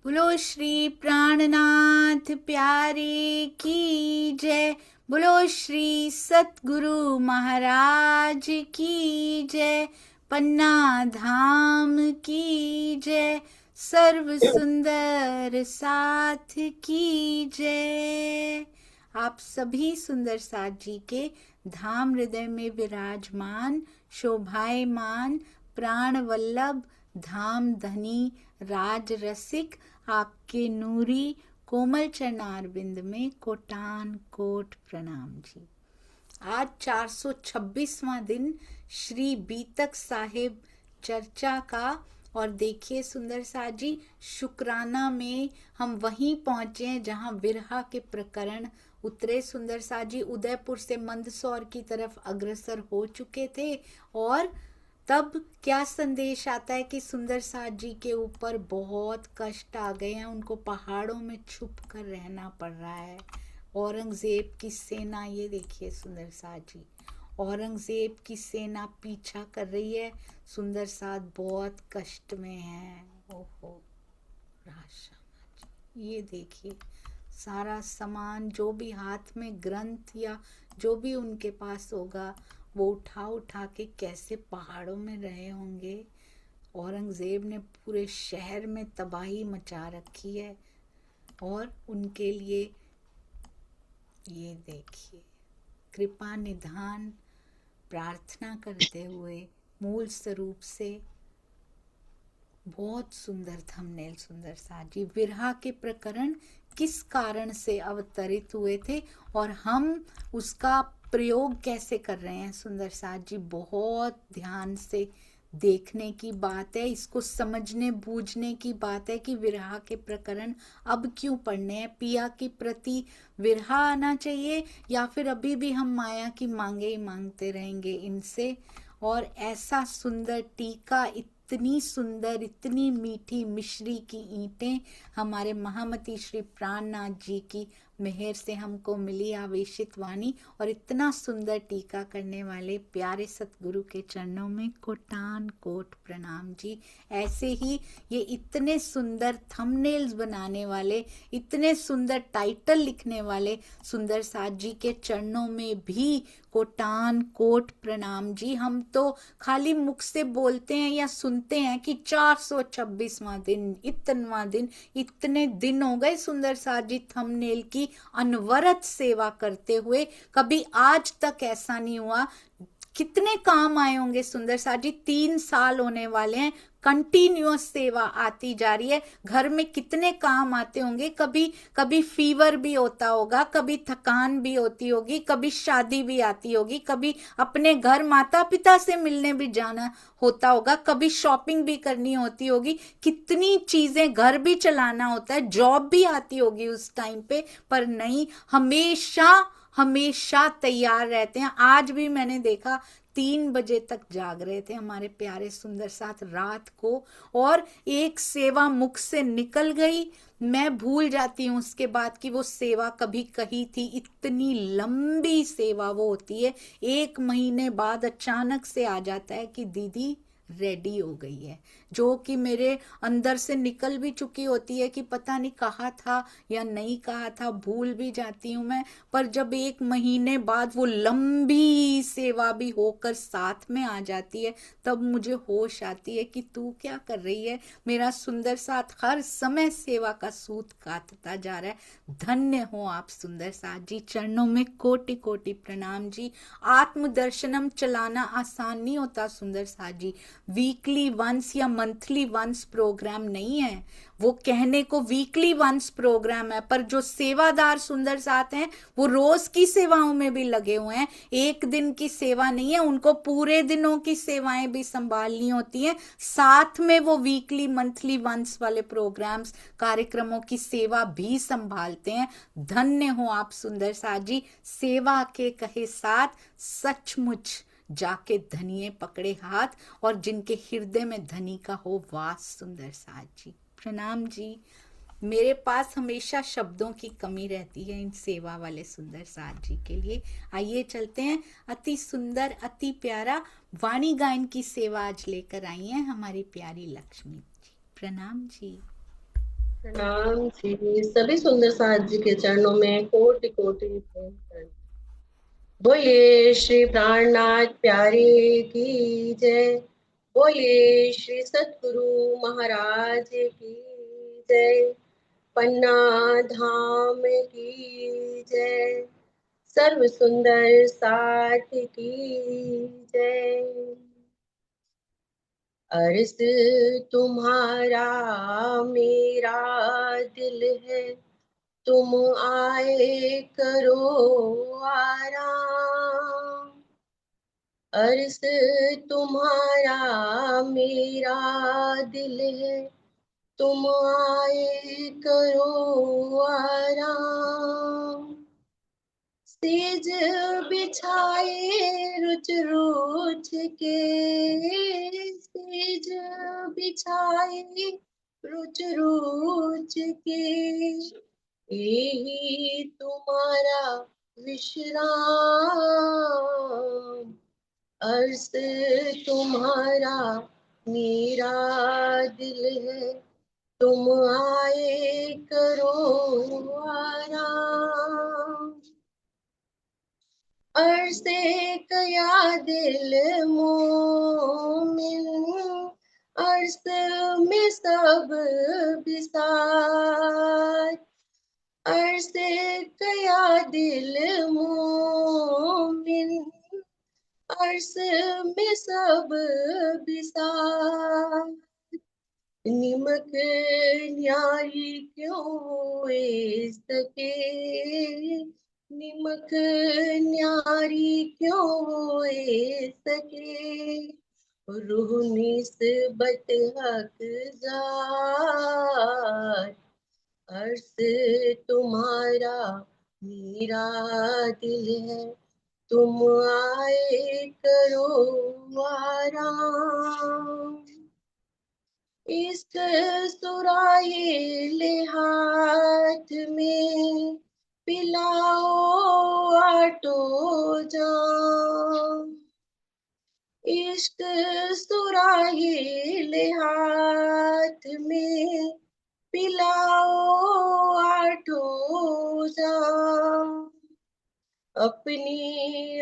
बोलो श्री प्राणनाथ प्यारे की जय। बोलो श्री सतगुरु महाराज की जय। पन्ना धाम की जय। सर्व सुंदर साथ की जय। आप सभी सुंदर साथ जी के धाम हृदय में विराजमान शोभायमान प्राण वल्लभ धाम धनी राज रसिक आपके नूरी कोमल चरणारविंद में कोटान कोट प्रणाम जी। आज 426वां दिन श्री बीतक साहिब चर्चा का। और देखिए सुंदर साथ जी, शुक्राना में हम वहीं पहुंचे हैं जहां विरहा के प्रकरण उतरे। सुंदर साथ जी उदयपुर से मंदसौर की तरफ अग्रसर हो चुके थे और तब क्या संदेश आता है कि सुंदर साथ जी के ऊपर बहुत कष्ट आ गए हैं, उनको पहाड़ों में छुप कर रहना पड़ रहा है। औरंगजेब की सेना, ये देखिए सुंदर साथ जी, औरंगजेब की सेना पीछा कर रही है। सुंदर साथ बहुत कष्ट में है। ओहो राशा, ये देखिए सारा सामान जो भी हाथ में ग्रंथ या जो भी उनके पास होगा वो उठा उठा के कैसे पहाड़ों में रहे होंगे। औरंगजेब ने पूरे शहर में तबाही मचा रखी है और उनके लिए ये देखिए कृपा निधान प्रार्थना करते हुए मूल स्वरूप से बहुत सुंदर थंबनेल सुंदर साथ जी। विरहा के प्रकरण किस कारण से अवतरित हुए थे और हम उसका प्रयोग कैसे कर रहे हैं सुंदर साथ जी, बहुत ध्यान से देखने की बात है। इसको समझने बूझने की बात है कि विरहा के प्रकरण अब क्यों पढ़ने हैं। पिया के प्रति विरहा आना चाहिए या फिर अभी भी हम माया की मांगे ही मांगते रहेंगे इनसे। और ऐसा सुंदर टीका, इतनी सुंदर इतनी मीठी मिश्री की ईंटें हमारे महामती श्री प्राणनाथ जी की मेहर से हमको मिली आवेशित वाणी और इतना सुंदर टीका करने वाले प्यारे सतगुरु के चरणों में कोटान कोट प्रणाम जी। ऐसे ही ये इतने सुंदर थंबनेल्स बनाने वाले, इतने सुंदर टाइटल लिखने वाले सुंदर साथ जी के चरणों में भी कोटान कोट प्रणाम जी। हम तो खाली मुख से बोलते हैं या सुनते हैं कि 426वां दिन, इतनवां दिन, इतने दिन हो गए सुंदर साथ जी थंबनेल की अनवरत सेवा करते हुए। कभी आज तक ऐसा नहीं हुआ। कितने काम आए होंगे सुंदर साथ जी, 3 साल होने वाले हैं, कंटिन्यूअस सेवा आती जा रही है। घर में कितने काम आते होंगे, कभी कभी फीवर भी होता होगा, कभी थकान भी होती होगी, कभी शादी भी आती होगी, कभी अपने घर माता पिता से मिलने भी जाना होता होगा, कभी शॉपिंग भी करनी होती होगी, कितनी चीजें, घर भी चलाना होता है, जॉब भी आती होगी उस टाइम पे। पर नहीं, हमेशा हमेशा तैयार रहते हैं। आज भी मैंने देखा 3 बजे तक जाग रहे थे हमारे प्यारे सुंदर साथ रात को, और एक सेवा मुख से निकल गई, मैं भूल जाती हूँ उसके बाद कि वो सेवा कभी कही थी। इतनी लंबी सेवा वो होती है। 1 महीने बाद अचानक से आ जाता है कि दीदी रेडी हो गई है, जो कि मेरे अंदर से निकल भी चुकी होती है कि पता नहीं कहा था या नहीं कहा था, भूल भी जाती हूँ मैं। पर जब 1 महीने बाद वो लंबी सेवा भी होकर साथ में आ जाती है, तब मुझे होश आती है कि तू क्या कर रही है। मेरा सुंदर साथ हर समय सेवा का सूत काटता जा रहा है। धन्य हो आप सुंदर साथ जी, चरणों में कोटि कोटि प्रणाम जी। आत्मदर्शनम चलाना आसान नहीं होता सुंदर साथ जी। वीकली वंस या मंथली वंस प्रोग्राम नहीं है, वो कहने को वीकली वंस प्रोग्राम है, पर जो सेवादार सुंदर साथ हैं वो रोज की सेवाओं में भी लगे हुए हैं। एक दिन की सेवा नहीं है, उनको पूरे दिनों की सेवाएं भी संभालनी होती हैं, साथ में वो वीकली मंथली वंस वाले प्रोग्राम्स कार्यक्रमों की सेवा भी संभालते हैं। धन्य हो आप सुंदर साथ जी, सेवा के कहे साथ सचमुच जाके धनिये पकड़े हाथ, और जिनके हृदय में धनी का हो वास सुंदर साथ जी। प्रणाम जी। मेरे पास हमेशा शब्दों की कमी रहती है इन सेवा वाले सुंदर साथ जी के लिए। आइए चलते हैं, अति सुंदर अति प्यारा वाणी गायन की सेवा आज लेकर आई हैं हमारी प्यारी लक्ष्मी जी। प्रणाम जी। प्रणाम जी। सभी सुंदर साथ जी के चरणों में कोटि कोटि प्रणाम। बोलिए श्री प्राणनाथ प्यारे की जय। बोलिए श्री सतगुरु महाराज की जय। पन्ना धाम की जय। सर्व सुंदर साथ की जय। अर्ज तुम्हारा मेरा दिल है, तुम आए करो आराम। अर्ज तुम्हारा मेरा दिल है, तुम आए करो आराम। सेज बिछाए रुच रुच के, सेज बिछाए रुच रुच के, यही तुम्हारा विश्राम। अर्ज तुम्हारा मेरा दिल है, तुम आए करो आराम। अर्ज़े कया दिल मोमिन, अर्ज़ में सब बिसार। अर्ज़े कया दिल मोमिन, अर्ज़ में सब बिसार। निमक न्यारी क्यों ए सके, निमक न्यारी क्यों ए सके। रूह निस्बत हकदार। अर्ज तुम्हारा मेरा दिल है, तुम आए करो आराम। इश्क सुराही हाथ में, पिलाओ आटो जाम। इश्क सुराही हाथ में, पिलाओ आटो जाम। अपनी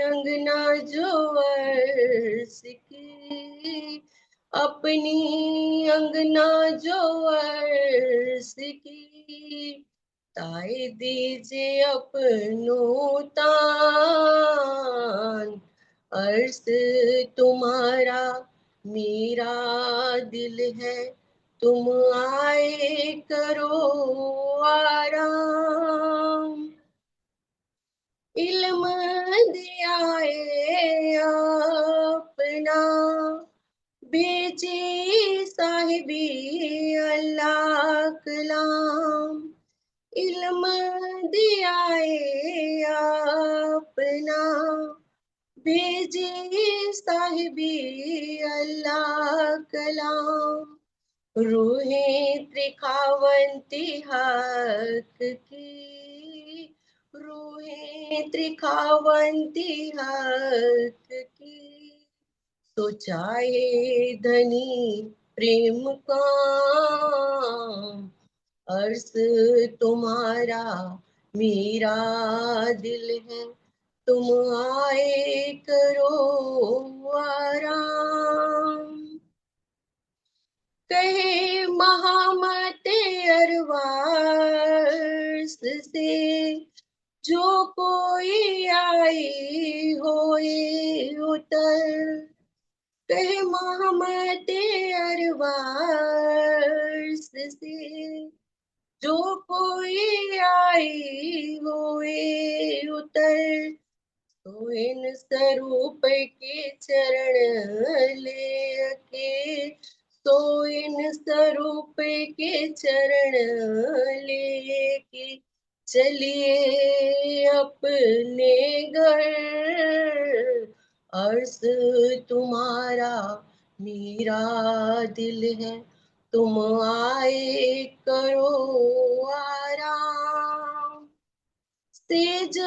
अंगना जो अर्ज की, अपनी अंगना जो अर्ज की, ताए दीजिए अपनों तान। अर्ज तुम्हारा मेरा दिल है, तुम आए करो आराम। इल्म दिया है अपना, बेची साहिबी अल्लाह कलाम। इल्म दिया है अपना, बेची साहिबी अल्लाह कलाम। रूहें त्रिखावंती हक की, रूहें त्रिखावंती हक की, तो चाहे धनी प्रेम काम। अर्ज तुम्हारा मेरा दिल है, तुम आए करो आराम। कहे महामते अरवास से, जो कोई आई होए उतर। कहे महामते अरवास से, जो कोई आई होए उतर। तो इन स्वरूप के चरण लेके, तो इन स्वरूप के चरण लेके, चलिए अपने घर। अर्ज तुम्हारा मेरा दिल है, तुम आए करो आराम। सेज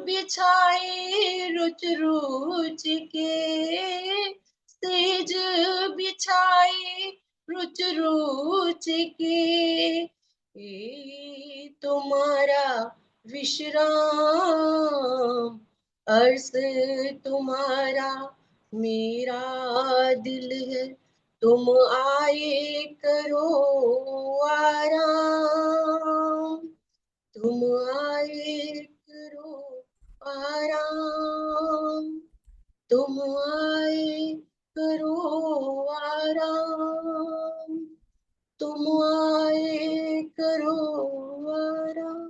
बिछाए रुच रुच के, सेज बिछाए रुच रुच के, ये तुम्हारा विश्राम, अर्श तुम्हारा मेरा दिल है, तुम आए करो आराम, तुम आए करो आराम, तुम आए करो आराम, तुम आए करो आराम।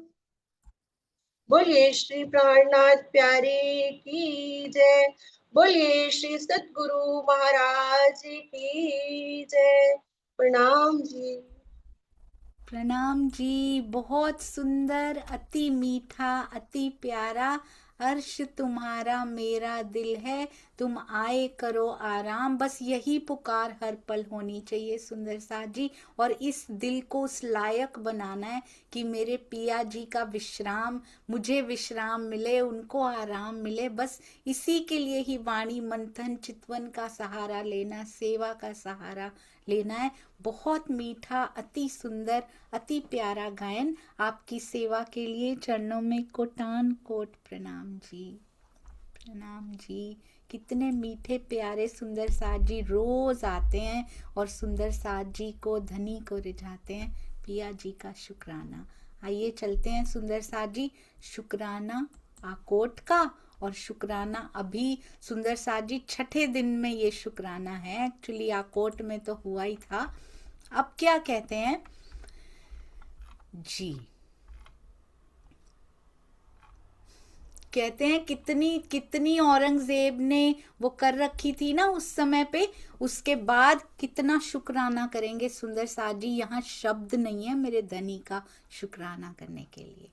बोलिए श्री प्राणनाथ प्यारे की जय, बोलिए श्री सतगुरु महाराज की जय। प्रणाम जी। प्रणाम जी। बहुत सुंदर, अति मीठा, अति प्यारा। अर्श तुम्हारा मेरा दिल है, तुम आए करो आराम। बस यही पुकार हर पल होनी चाहिए सुंदर साथ जी। और इस दिल को उस लायक बनाना है कि मेरे पिया जी का विश्राम, मुझे विश्राम मिले, उनको आराम मिले। बस इसी के लिए ही वाणी मंथन चितवन का सहारा लेना, सेवा का सहारा लेना है। बहुत मीठा, अति सुंदर, अति प्यारा गायन। आपकी सेवा के लिए चरणों में कोटान कोट प्रणाम जी। प्रणाम जी। कितने मीठे प्यारे सुंदर साथ जी रोज आते हैं और सुंदर साथ जी को, धनी को रिझाते हैं। पिया जी का शुक्राना। आइए चलते हैं सुंदर साथ जी, शुक्राना आकोट का। और शुक्राना अभी सुंदर साथ जी छठे दिन में ये शुक्राना है। एक्चुअली आकोट में तो हुआ ही था। अब क्या कहते हैं जी, कहते हैं कितनी कितनी औरंगजेब ने वो कर रखी थी ना उस समय पे, उसके बाद कितना शुक्राना करेंगे सुंदर साथ जी। यहाँ शब्द नहीं है मेरे धनी का शुक्राना करने के लिए।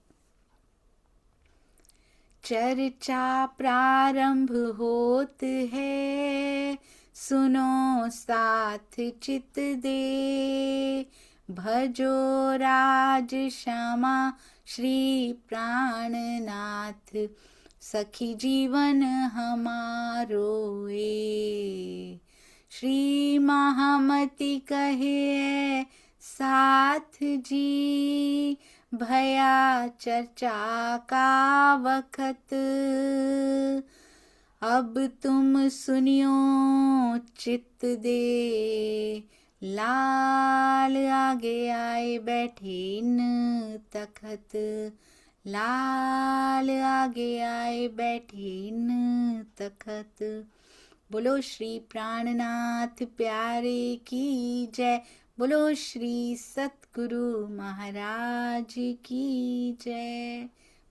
चर्चा प्रारंभ होत है, सुनो साथ चित दे, भजो राज श्यामा श्री प्राणनाथ, सखी जीवन हमारो ए। श्री महामति कहे साथ जी, भया चर्चा का वक्त, अब तुम सुनियो चित दे, लाल आगे आए बैठे इन तखत, लाल आगे आए बैठे इन तखत। बोलो श्री प्राणनाथ प्यारे की जय, बोलो श्री सतगुरु महाराज की जय।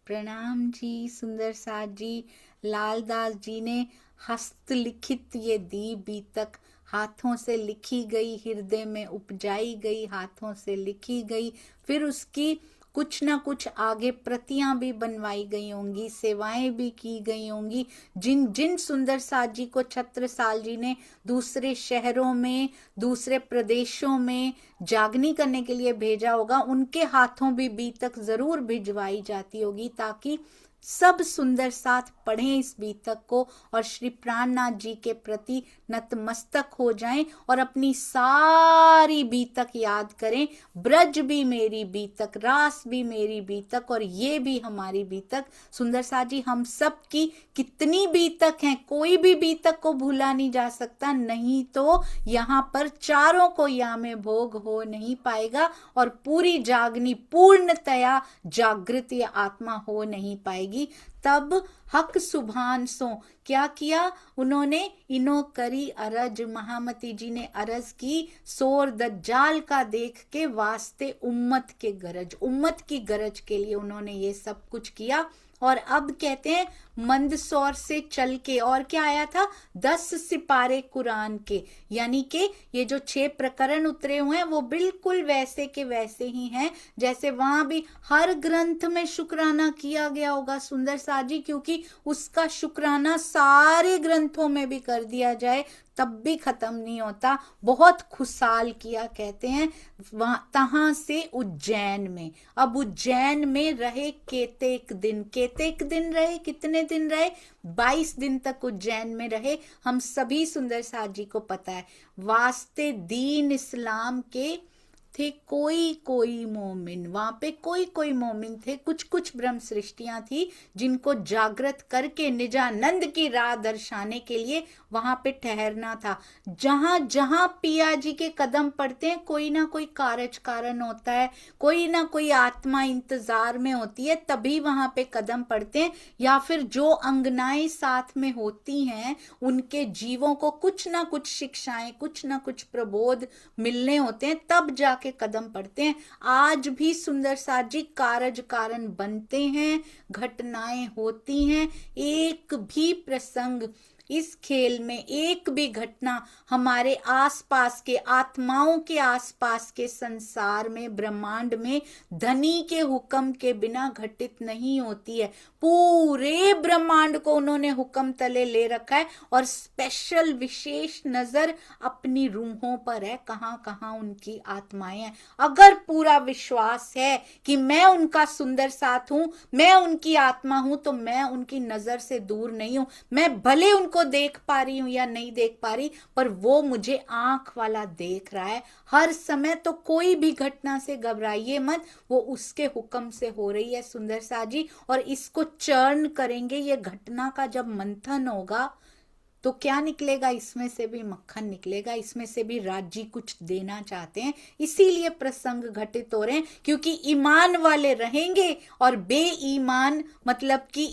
प्रणाम जी सुंदर साथ जी। लालदास जी ने हस्तलिखित ये दी बीतक, हाथों से लिखी गई, हृदय में उपजाई गई, हाथों से लिखी गई, फिर उसकी कुछ ना कुछ आगे प्रतियां भी बनवाई गई होंगी, सेवाएं भी की गई होंगी। जिन जिन सुंदर साथ जी को छत्रसाल जी ने दूसरे शहरों में, दूसरे प्रदेशों में जागनी करने के लिए भेजा होगा, उनके हाथों भी बीतक जरूर भिजवाई जाती होगी, ताकि सब सुंदर साथ पढ़ें इस बीतक को और श्री प्राणनाथ जी के प्रति नतमस्तक हो जाएं और अपनी सारी बीतक याद करें। ब्रज भी मेरी बीतक, रास भी मेरी बीतक और ये भी हमारी बीतक। सुंदर साथ जी हम सब की कितनी बीतक हैं, कोई भी बीतक को भूला नहीं जा सकता, नहीं तो यहाँ पर चारों को या में भोग हो नहीं पाएगा और पूरी जागनी पूर्णतया जागृत आत्मा हो नहीं पाएगी। तब हक सुभान सो क्या किया उन्होंने, इनो करी अरज, महामती जी ने अरज की, सोर दज्जाल का देख के वास्ते उम्मत के गरज, उम्मत की गरज के लिए उन्होंने ये सब कुछ किया। और अब कहते हैं मंदसौर से चल के, और क्या आया था, 10 सिपारे कुरान के, यानी कि ये जो 6 प्रकरण उतरे हुए हैं वो बिल्कुल वैसे के वैसे ही हैं जैसे वहां भी हर ग्रंथ में शुक्राना किया गया होगा सुंदर साथ जी, क्योंकि उसका शुक्राना सारे ग्रंथों में भी कर दिया जाए तब भी खत्म नहीं होता। बहुत खुशहाल किया कहते हैं वहां, तहां से उज्जैन में। अब उज्जैन में रहे केतेक दिन, केतेक दिन रहे, कितने दिन रहे, 22 दिन तक उज्जैन में रहे। हम सभी सुंदर साथ जी को पता है, वास्ते दीन इस्लाम के थे कोई कोई मोमिन, वहां पे कोई कोई मोमिन थे, कुछ कुछ ब्रह्म सृष्टियां थी जिनको जागृत करके निजानंद की राह दर्शाने के लिए वहां पे ठहरना था। जहां जहां पिया जी के कदम पड़ते हैं कोई ना कोई कारज कारण होता है, कोई ना कोई आत्मा इंतजार में होती है, तभी वहां पे कदम पड़ते हैं, या फिर जो अंगनाएं साथ में होती हैं उनके जीवों को कुछ ना कुछ शिक्षाएं, कुछ ना कुछ प्रबोध मिलने होते हैं, तब जाके कदम पड़ते हैं। आज भी सुंदर साथ जी कारज कारण बनते हैं, घटनाएं होती हैं, एक भी प्रसंग इस खेल में, एक भी घटना हमारे आसपास के आत्माओं के आसपास के संसार में, ब्रह्मांड में धनी के हुक्म के बिना घटित नहीं होती है। पूरे ब्रह्मांड को उन्होंने हुक्म तले ले रखा है और स्पेशल विशेष नजर अपनी रूहों पर है, कहां कहां उनकी आत्माएं हैं। अगर पूरा विश्वास है कि मैं उनका सुंदर साथ हूं, मैं उनकी आत्मा हूं, तो मैं उनकी नजर से दूर नहीं हूं। मैं भले उनको देख पा रही हूं या नहीं देख पा रही, पर वो मुझे आंख वाला देख रहा है हर समय। तो कोई भी घटना से घबराइए मत, वो उसके हुक्म से हो रही है सुंदर साथ जी। और इसको चर्न करेंगे, ये घटना का जब मंथन होगा तो क्या निकलेगा, इसमें से भी मक्खन निकलेगा, इसमें से भी राज्य कुछ देना चाहते हैं। इसीलिए प्रसंग घटित हो रहे हैं, क्योंकि ईमान वाले रहेंगे और बेईमान, मतलब कि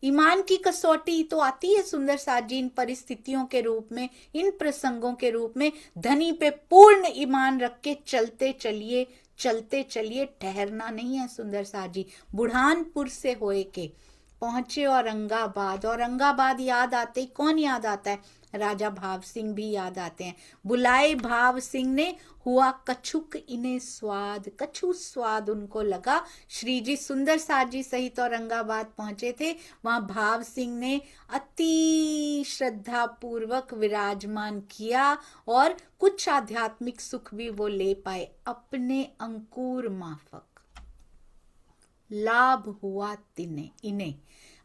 ईमान की कसौटी तो आती है सुंदर साथ जी इन परिस्थितियों के रूप में, इन प्रसंगों के रूप में। धनी पे पूर्ण ईमान रख के चलते चलिए, चलते चलिए, ठहरना नहीं है सुंदर साथ जी। बुढ़ानपुर से होए के पहुंचे औरंगाबाद, औरंगाबाद याद आते ही कौन याद आता है, राजा भाव सिंह भी याद आते हैं। बुलाए भाव सिंह ने, हुआ कछुक इन्हें स्वाद, कछु स्वाद उनको लगा। श्री जी सुंदर साथ जी सहित औरंगाबाद पहुंचे थे, वहां भाव सिंह ने अति श्रद्धा पूर्वक विराजमान किया और कुछ आध्यात्मिक सुख भी वो ले पाए अपने अंकुर माफक। लाभ हुआ इन्हें।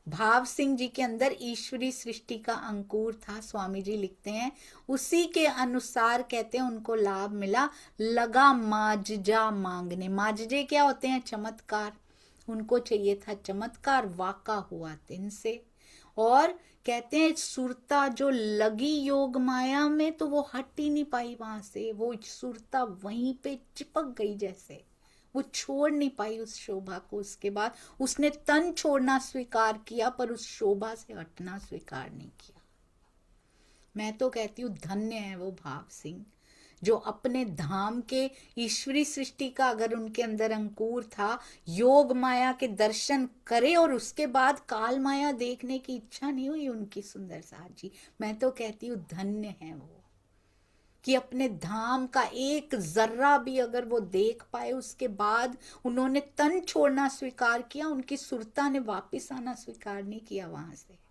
भाव सिंह जी के अंदर ईश्वरी सृष्टि का अंकुर था, स्वामी जी लिखते हैं, उसी के अनुसार कहते हैं उनको लाभ मिला। लगा माजजा मांगने, माजजे क्या होते हैं, चमत्कार, उनको चाहिए था चमत्कार, वाका हुआ तिन से। और कहते हैं सुरता जो लगी योग माया में, तो वो हट ही नहीं पाई वहां से, वो सुरता वहीं पे चिपक गई, जैसे वो छोड़ नहीं पाई उस शोभा को। उसके बाद उसने तन छोड़ना स्वीकार किया, पर उस शोभा से हटना स्वीकार नहीं किया। मैं तो कहती हूँ धन्य है वो भाव सिंह, जो अपने धाम के ईश्वरी सृष्टि का अगर उनके अंदर अंकुर था, योग माया के दर्शन करे और उसके बाद काल माया देखने की इच्छा नहीं हुई उनकी सुंदर साथ जी। मैं तो कहती हूँ धन्य है वो, कि अपने धाम का एक जर्रा भी अगर वो देख पाए, उसके बाद उन्होंने तन छोड़ना स्वीकार किया, उनकी सुरता ने वापस आना स्वीकार नहीं किया वहां से।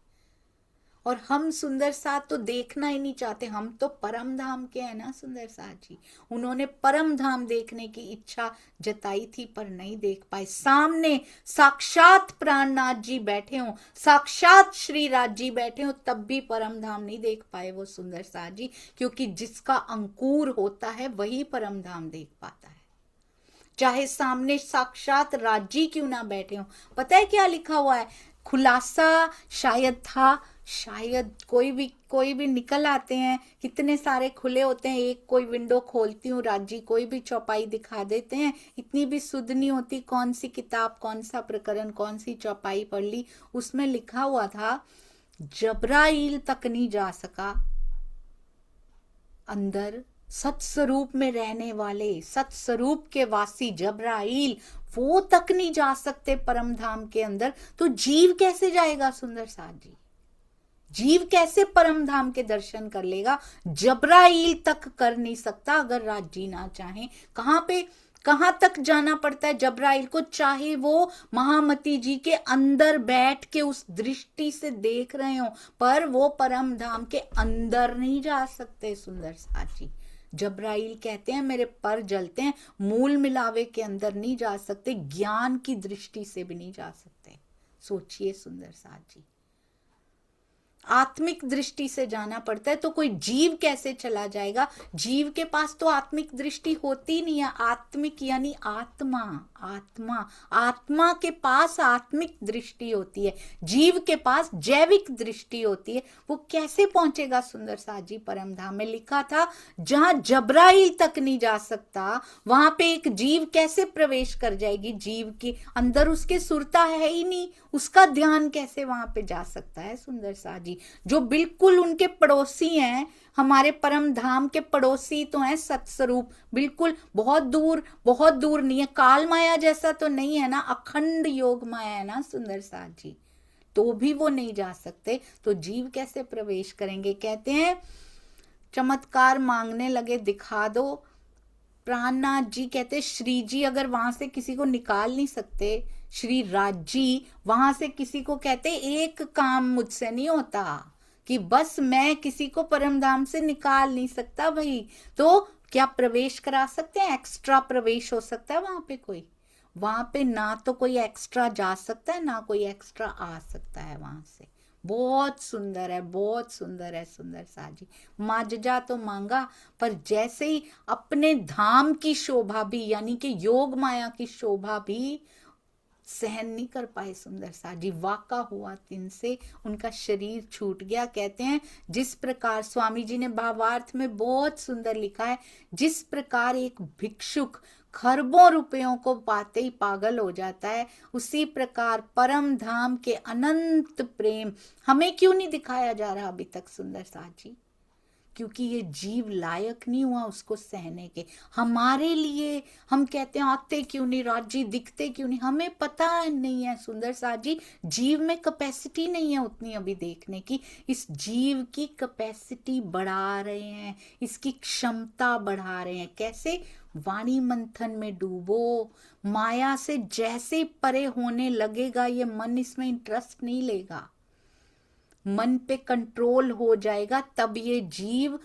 और हम सुंदर साथ तो देखना ही नहीं चाहते, हम तो परम धाम के हैं ना सुंदर साथ जी। उन्होंने परम धाम देखने की इच्छा जताई थी पर नहीं देख पाए। सामने साक्षात प्राणनाथ जी बैठे हो, साक्षात श्री राज जी बैठे हो, तब भी परम धाम नहीं देख पाए वो सुंदर साथ जी, क्योंकि जिसका अंकुर होता है वही परम धाम देख पाता है, चाहे सामने साक्षात राजी क्यों ना बैठे हो। पता है क्या लिखा हुआ है, खुलासा शायद था, शायद कोई भी निकल आते हैं, कितने सारे खुले होते हैं, एक कोई विंडो खोलती हूँ राजी, कोई भी चौपाई दिखा देते हैं, इतनी भी सुध नहीं होती कौन सी किताब, कौन सा प्रकरण, कौन सी चौपाई पढ़ ली। उसमें लिखा हुआ था जबराइल तक नहीं जा सका अंदर, सत्स्वरूप में रहने वाले, सत्स्वरूप के वासी जबराइल, वो तक नहीं जा सकते परम धाम के अंदर, तो जीव कैसे जाएगा सुंदर साथ जी, जीव कैसे परम धाम के दर्शन कर लेगा। जबराइल तक कर नहीं सकता अगर राज जी ना चाहे। कहां तक जाना पड़ता है जबराइल को, चाहे वो महामती जी के अंदर बैठ के उस दृष्टि से देख रहे हो, पर वो परम धाम के अंदर नहीं जा सकते सुंदर साथ जी। जबराइल कहते हैं मेरे पर जलते हैं, मूल मिलावे के अंदर नहीं जा सकते, ज्ञान की दृष्टि से भी नहीं जा सकते। सोचिए सुंदर साथ जी। आत्मिक दृष्टि से जाना पड़ता है। तो कोई जीव कैसे चला जाएगा? जीव के पास तो आत्मिक दृष्टि होती नहीं है। आत्मिक यानी आत्मा, आत्मा, आत्मा के पास आत्मिक दृष्टि होती है, जीव के पास जैविक दृष्टि होती है। वो कैसे पहुंचेगा? सुंदर साथ जी परम धाम में लिखा था, जहां जबराइल तक नहीं जा सकता वहां पे एक जीव कैसे प्रवेश कर जाएगी? जीव के अंदर उसके सुरता है ही नहीं, उसका ध्यान कैसे वहां पे जा सकता है? सुंदर साथ जी जो बिल्कुल उनके पड़ोसी हैं, हमारे परम धाम के पड़ोसी तो हैं सत्स्वरूप, बिल्कुल बहुत दूर नहीं है। काल माया जैसा तो नहीं है ना, अखंड योग माया है ना सुंदर साथ जी, तो भी वो नहीं जा सकते। तो जीव कैसे प्रवेश करेंगे? कहते हैं चमत्कार मांगने लगे, दिखा दो। प्राणनाथ जी कहते श्री जी अगर वहां से किसी को निकाल नहीं सकते, श्री राज जी वहां से किसी को कहते एक काम मुझसे नहीं होता कि बस मैं किसी को परम धाम से निकाल नहीं सकता भाई, तो क्या प्रवेश करा सकते हैं? एक्स्ट्रा प्रवेश हो सकता है वहां पे कोई? वहां पे ना तो कोई एक्स्ट्रा जा सकता है, ना कोई एक्स्ट्रा आ सकता है वहां से। बहुत सुंदर है, बहुत सुंदर है सुंदर साथ जी। माजजा तो मांगा, पर जैसे ही अपने धाम की शोभा भी यानी कि योग माया की शोभा भी सहन नहीं कर पाए सुंदर साथ जी। वाका हुआ तिनसे, उनका शरीर छूट गया। कहते हैं जिस प्रकार स्वामी जी ने भावार्थ में बहुत सुंदर लिखा है, जिस प्रकार एक भिक्षुक खरबों रुपयों को पाते ही पागल हो जाता है, उसी प्रकार परम धाम के अनंत प्रेम हमें क्यों नहीं दिखाया जा रहा अभी तक सुंदर साथ जी? क्योंकि ये जीव लायक नहीं हुआ उसको सहने के। हमारे लिए हम कहते हैं आते क्यों नहीं राजी, दिखते क्यों नहीं, हमें पता नहीं है सुंदर साथ जी, जीव में कैपेसिटी नहीं है उतनी अभी देखने की। इस जीव की कैपेसिटी बढ़ा रहे हैं, इसकी क्षमता बढ़ा रहे हैं। कैसे? वाणी मंथन में डूबो, माया से जैसे परे होने लगेगा ये मन, इसमें इंटरेस्ट नहीं लेगा, मन पे कंट्रोल हो जाएगा, तब ये जीव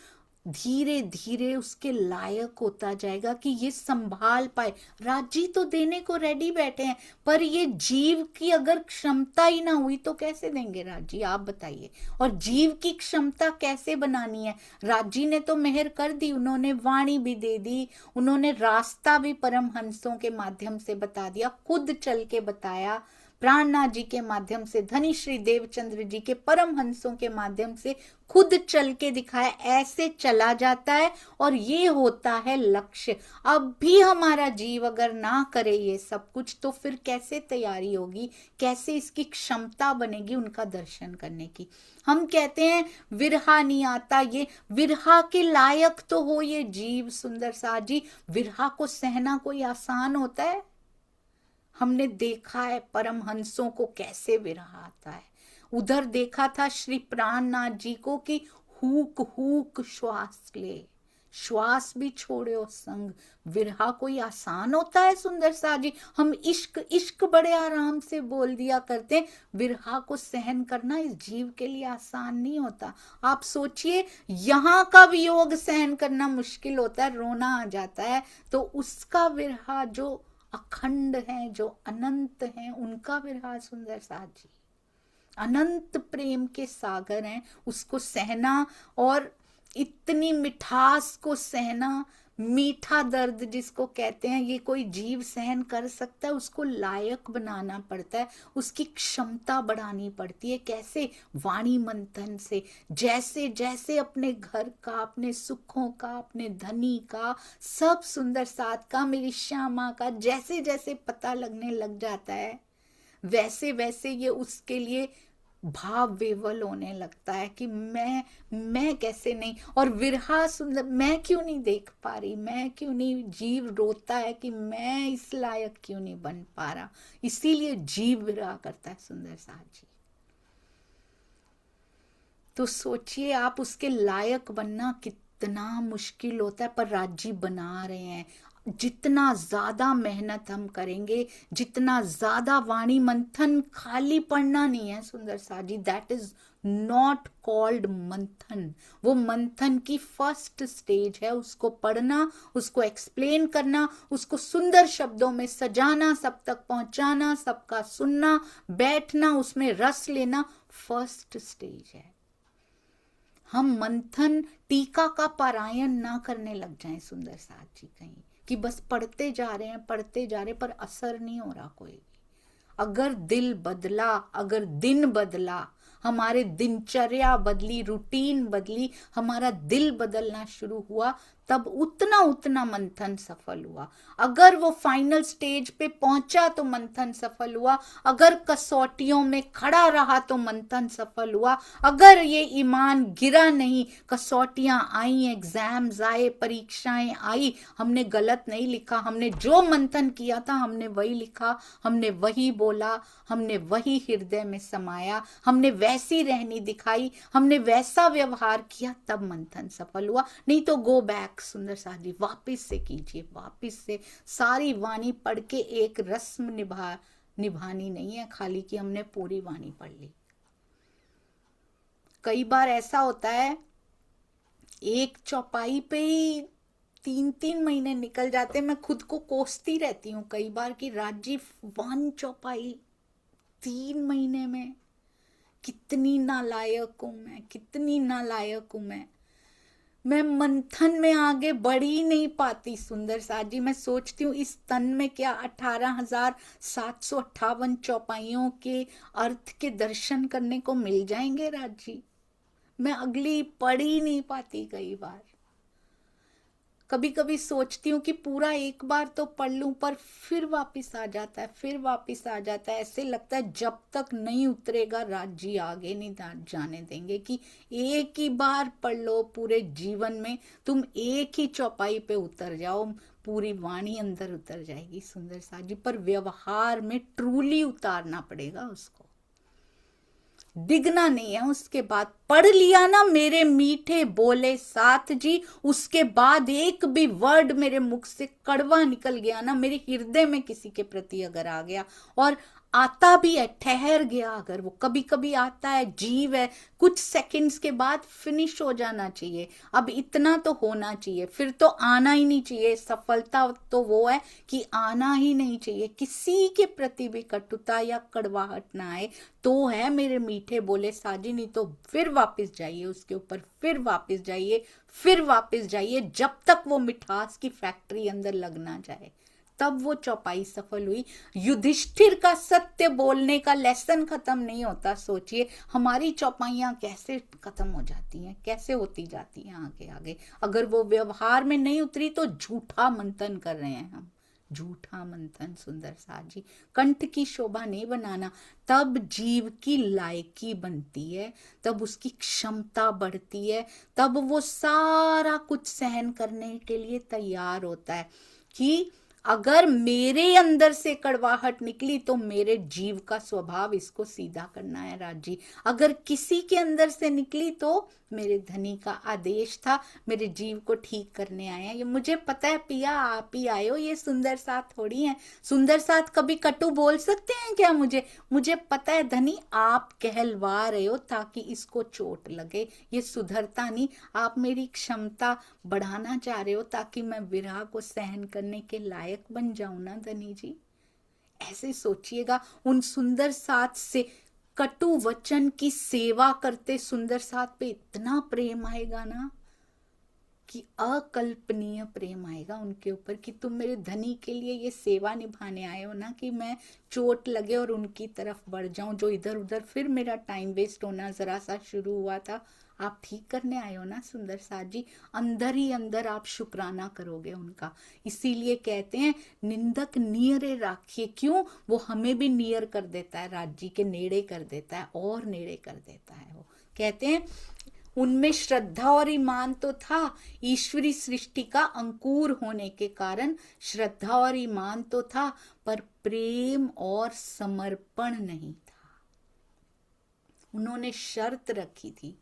धीरे धीरे उसके लायक होता जाएगा कि ये संभाल पाए। राजी तो देने को रेडी बैठे हैं, पर ये जीव की अगर क्षमता ही ना हुई तो कैसे देंगे राजी, आप बताइए। और जीव की क्षमता कैसे बनानी है? राजी ने तो मेहर कर दी, उन्होंने वाणी भी दे दी, उन्होंने रास्ता भी परमहंसों के माध्यम से बता दिया, खुद चल के बताया, प्राणनाथ जी के माध्यम से, धनी श्री देवचंद्र जी के परमहंसों के माध्यम से खुद चल के दिखाया। ऐसे चला जाता है और ये होता है लक्ष्य। अब भी हमारा जीव अगर ना करे ये सब कुछ, तो फिर कैसे तैयारी होगी, कैसे इसकी क्षमता बनेगी उनका दर्शन करने की? हम कहते हैं विरहा नहीं आता, ये विरहा के लायक तो हो ये जीव सुंदर साथ जी। विरहा को सहना कोई आसान होता है? हमने देखा है परमहंसों को कैसे विरह आता है। उधर देखा था श्री प्राणनाथ जी को कि हुक हुक श्वास ले, श्वास भी छोड़े संग। विरहा कोई आसान होता है सुंदर साथ जी? हम इश्क इश्क बड़े आराम से बोल दिया करते हैं, विरहा को सहन करना इस जीव के लिए आसान नहीं होता। आप सोचिए, यहाँ का वियोग सहन करना मुश्किल होता है, रोना आ जाता है, तो उसका विरहा जो अखंड है, जो अनंत है, उनका विरहा सुंदर साथ जी अनंत प्रेम के सागर हैं, उसको सहना और इतनी मिठास को सहना, मीठा दर्द जिसको कहते हैं, ये कोई जीव सहन कर सकता है? उसको लायक बनाना पड़ता है, उसकी क्षमता बढ़ानी पड़ती है। कैसे? वाणी मंथन से। जैसे जैसे अपने घर का, अपने सुखों का, अपने धनी का, सब सुंदर साथ का, मेरी श्यामा का जैसे जैसे पता लगने लग जाता है, वैसे वैसे ये उसके लिए भाव विवल होने लगता है कि मैं कैसे नहीं, और विरहा सुंदर, मैं क्यों नहीं देख पा रही, मैं क्यों नहीं, जीव रोता है कि मैं इस लायक क्यों नहीं बन पा रहा। इसीलिए जीव विरह करता है सुंदर साथ जी। तो सोचिए आप, उसके लायक बनना कितना मुश्किल होता है, पर राज्य बना रहे हैं। जितना ज्यादा मेहनत हम करेंगे, जितना ज्यादा वाणी मंथन, खाली पढ़ना नहीं है सुंदर साथ जी, दैट इज नॉट कॉल्ड मंथन। वो मंथन की फर्स्ट स्टेज है, उसको पढ़ना, उसको एक्सप्लेन करना, उसको सुंदर शब्दों में सजाना, सब तक पहुंचाना, सबका सुनना, बैठना, उसमें रस लेना, फर्स्ट स्टेज है। हम मंथन टीका का पारायण ना करने लग जाएं सुंदर साथ जी कहीं, कि बस पढ़ते जा रहे हैं पढ़ते जा रहे पर असर नहीं हो रहा कोई भी। अगर दिल बदला, अगर दिन बदला, हमारे दिनचर्या बदली, रूटीन बदली, हमारा दिल बदलना शुरू हुआ, तब उतना उतना मंथन सफल हुआ। अगर वो फाइनल स्टेज पे पहुंचा तो मंथन सफल हुआ, अगर कसौटियों में खड़ा रहा तो मंथन सफल हुआ, अगर ये ईमान गिरा नहीं, कसौटियां आई, एग्जाम्स आए, परीक्षाएं आई, हमने गलत नहीं लिखा, हमने जो मंथन किया था हमने वही लिखा, हमने वही बोला, हमने वही हृदय में समाया, हमने वैसी रहनी दिखाई, हमने वैसा व्यवहार किया, तब मंथन सफल हुआ। नहीं तो गो बैक सुंदर साथ जी, वापिस से कीजिए, वापिस से सारी वाणी पढ़ के एक रस्म निभानी नहीं है खाली कि हमने पूरी वाणी पढ़ ली। कई बार ऐसा होता है एक चौपाई पे ही 3-3 महीने निकल जाते। मैं खुद को कोसती रहती हूँ कई बार कि राजी 1 चौपाई 3 महीने में, कितनी नालायक हूं मैं, कितनी नालायक हूं मैं मंथन में आगे बढ़ ही नहीं पाती सुंदर साथ जी। मैं सोचती हूँ इस तन में क्या 18,758 चौपाइयों के अर्थ के दर्शन करने को मिल जाएंगे राज जी। मैं अगली पढ़ ही नहीं पाती कई बार। कभी कभी सोचती हूँ कि पूरा एक बार तो पढ़ लूं, पर फिर वापस आ जाता है, फिर वापस आ जाता है। ऐसे लगता है जब तक नहीं उतरेगा राज जी आगे नहीं जाने देंगे, कि एक ही बार पढ़ लो पूरे जीवन में, तुम एक ही चौपाई पे उतर जाओ, पूरी वाणी अंदर उतर जाएगी सुंदर साथ जी। पर व्यवहार में ट्रूली उतारना पड़ेगा उसको, डिगना नहीं है। उसके बाद पढ़ लिया ना मेरे मीठे बोले साथ जी, उसके बाद एक भी वर्ड मेरे मुख से कड़वा निकल गया ना, मेरे हृदय में किसी के प्रति अगर आ गया, और आता भी है, ठहर गया अगर वो, कभी कभी आता है, जीव है, कुछ सेकंड्स के बाद फिनिश हो जाना चाहिए। अब इतना तो होना चाहिए, फिर तो आना ही नहीं चाहिए। सफलता तो वो है कि आना ही नहीं चाहिए, किसी के प्रति भी कटुता या कड़वाहट ना आए, तो है मेरे मीठे बोले साजी। नहीं तो फिर वापस जाइए उसके ऊपर, फिर वापस जाइए, फिर वापस जाइए, जब तक वो मिठास की फैक्ट्री अंदर लग ना जाए, तब वो चौपाई सफल हुई। युधिष्ठिर का सत्य बोलने का लेसन खत्म नहीं होता। सोचिए हमारी चौपाइयां कैसे खत्म हो जाती हैं, कैसे होती जाती हैं आगे आगे। अगर वो व्यवहार में नहीं उतरी तो झूठा मंथन कर रहे हैं हम, झूठा मंथन सुंदर साथ जी। कंठ की शोभा नहीं बनाना, तब जीव की लायकी बनती है, तब उसकी क्षमता बढ़ती है, तब वो सारा कुछ सहन करने के लिए तैयार होता है। कि अगर मेरे अंदर से कड़वाहट निकली तो मेरे जीव का स्वभाव इसको सीधा करना है राज जी। अगर किसी के अंदर से निकली तो मेरे धनी का आदेश था, मेरे जीव को ठीक करने आए हैं। ये मुझे पता है पिया, आप ही आए हो, ये सुंदर साथ थोड़ी है। सुंदर साथ कभी कटु बोल सकते हैं क्या मुझे पता है धनी, आप कहलवा रहे हो ताकि इसको चोट लगे, ये सुधरता नहीं। आप मेरी क्षमता बढ़ाना चाह रहे हो ताकि मैं विरह को सहन करने के लायक बन जाऊं ना धनी जी। ऐसे सोचिएगा, उन सुंदर साथ से कटु वचन की सेवा करते सुंदर साथ पे इतना प्रेम आएगा ना, कि अकल्पनीय प्रेम आएगा उनके ऊपर, कि तुम मेरे धनी के लिए ये सेवा निभाने आए हो ना, कि मैं चोट लगे और उनकी तरफ बढ़ जाऊं, जो इधर उधर फिर मेरा टाइम वेस्ट होना जरा सा शुरू हुआ था, आप ठीक करने आए हो ना सुंदर साथ जी। अंदर ही अंदर आप शुक्राना करोगे उनका। इसीलिए कहते हैं निंदक नियरे राखिए। क्यों? वो हमें भी नियर कर देता है, राज जी के नेड़े कर देता है, और नेड़े कर देता है। वो कहते हैं उनमें श्रद्धा और ईमान तो था, ईश्वरी सृष्टि का अंकुर होने के कारण श्रद्धा और ईमान तो था, पर प्रेम और समर्पण नहीं था। उन्होंने शर्त रखी थी,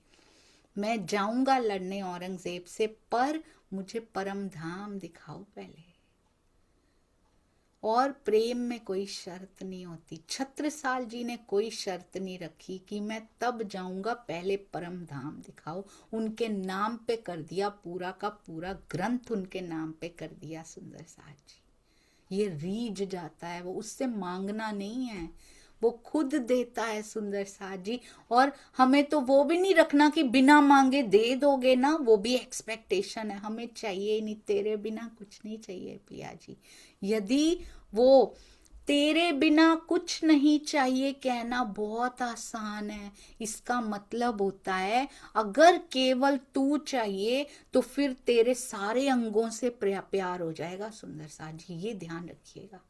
मैं जाऊंगा लड़ने औरंगजेब से, पर मुझे परम धाम दिखाओ पहले। और प्रेम में कोई शर्त नहीं होती। छत्रसाल जी ने कोई शर्त नहीं रखी कि मैं तब जाऊंगा, पहले परम धाम दिखाओ। उनके नाम पे कर दिया, पूरा का पूरा ग्रंथ उनके नाम पे कर दिया सुंदर साथ जी। ये रीझ जाता है वो, उससे मांगना नहीं है। वो खुद देता है सुंदर साथ जी। और हमें तो वो भी नहीं रखना कि बिना मांगे दे दोगे ना, वो भी एक्सपेक्टेशन है, हमें चाहिए नहीं, तेरे बिना कुछ नहीं चाहिए पिया जी। यदि वो तेरे बिना कुछ नहीं चाहिए कहना बहुत आसान है, इसका मतलब होता है अगर केवल तू चाहिए तो फिर तेरे सारे अंगों से प्यार हो जाएगा सुंदर साथ जी, ये ध्यान रखिएगा।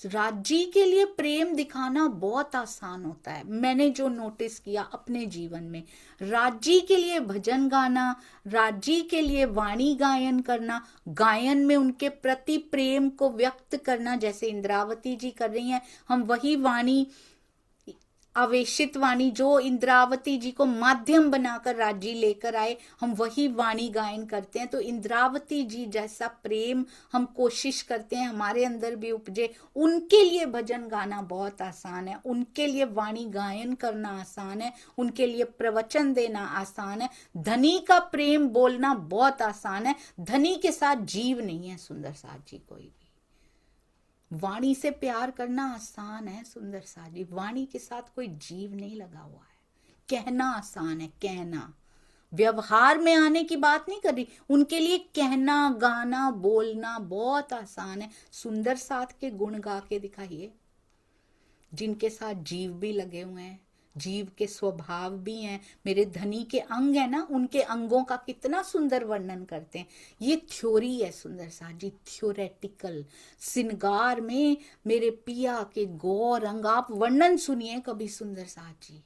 राज्य के लिए प्रेम दिखाना बहुत आसान होता है, मैंने जो नोटिस किया अपने जीवन में, राज्य के लिए भजन गाना, राज्य के लिए वाणी गायन करना, गायन में उनके प्रति प्रेम को व्यक्त करना, जैसे इंद्रावती जी कर रही हैं, हम वही वाणी, आवेशित वाणी जो इंद्रावती जी को माध्यम बनाकर राज्य लेकर आए, हम वही वाणी गायन करते हैं। तो इंद्रावती जी जैसा प्रेम हम कोशिश करते हैं हमारे अंदर भी उपजे। उनके लिए भजन गाना बहुत आसान है, उनके लिए वाणी गायन करना आसान है, उनके लिए प्रवचन देना आसान है। धनी का प्रेम बोलना बहुत आसान है, धनी के साथ जीव नहीं है सुंदर साथ जी कोई भी। वाणी से प्यार करना आसान है सुंदर साथ जी, वाणी के साथ कोई जीव नहीं लगा हुआ है। कहना आसान है, कहना, व्यवहार में आने की बात नहीं कर रही, उनके लिए कहना गाना बोलना बहुत आसान है। सुंदर साथ के गुण गा के दिखाइए, जिनके साथ जीव भी लगे हुए हैं, जीव के स्वभाव भी हैं। मेरे धनी के अंग है ना, उनके अंगों का कितना सुंदर वर्णन करते हैं। ये थ्योरी है सुंदर साथ जी, थ्योरेटिकल। सिंगार में मेरे पिया के गौर अंग, आप वर्णन सुनिए कभी सुंदर साथ जी,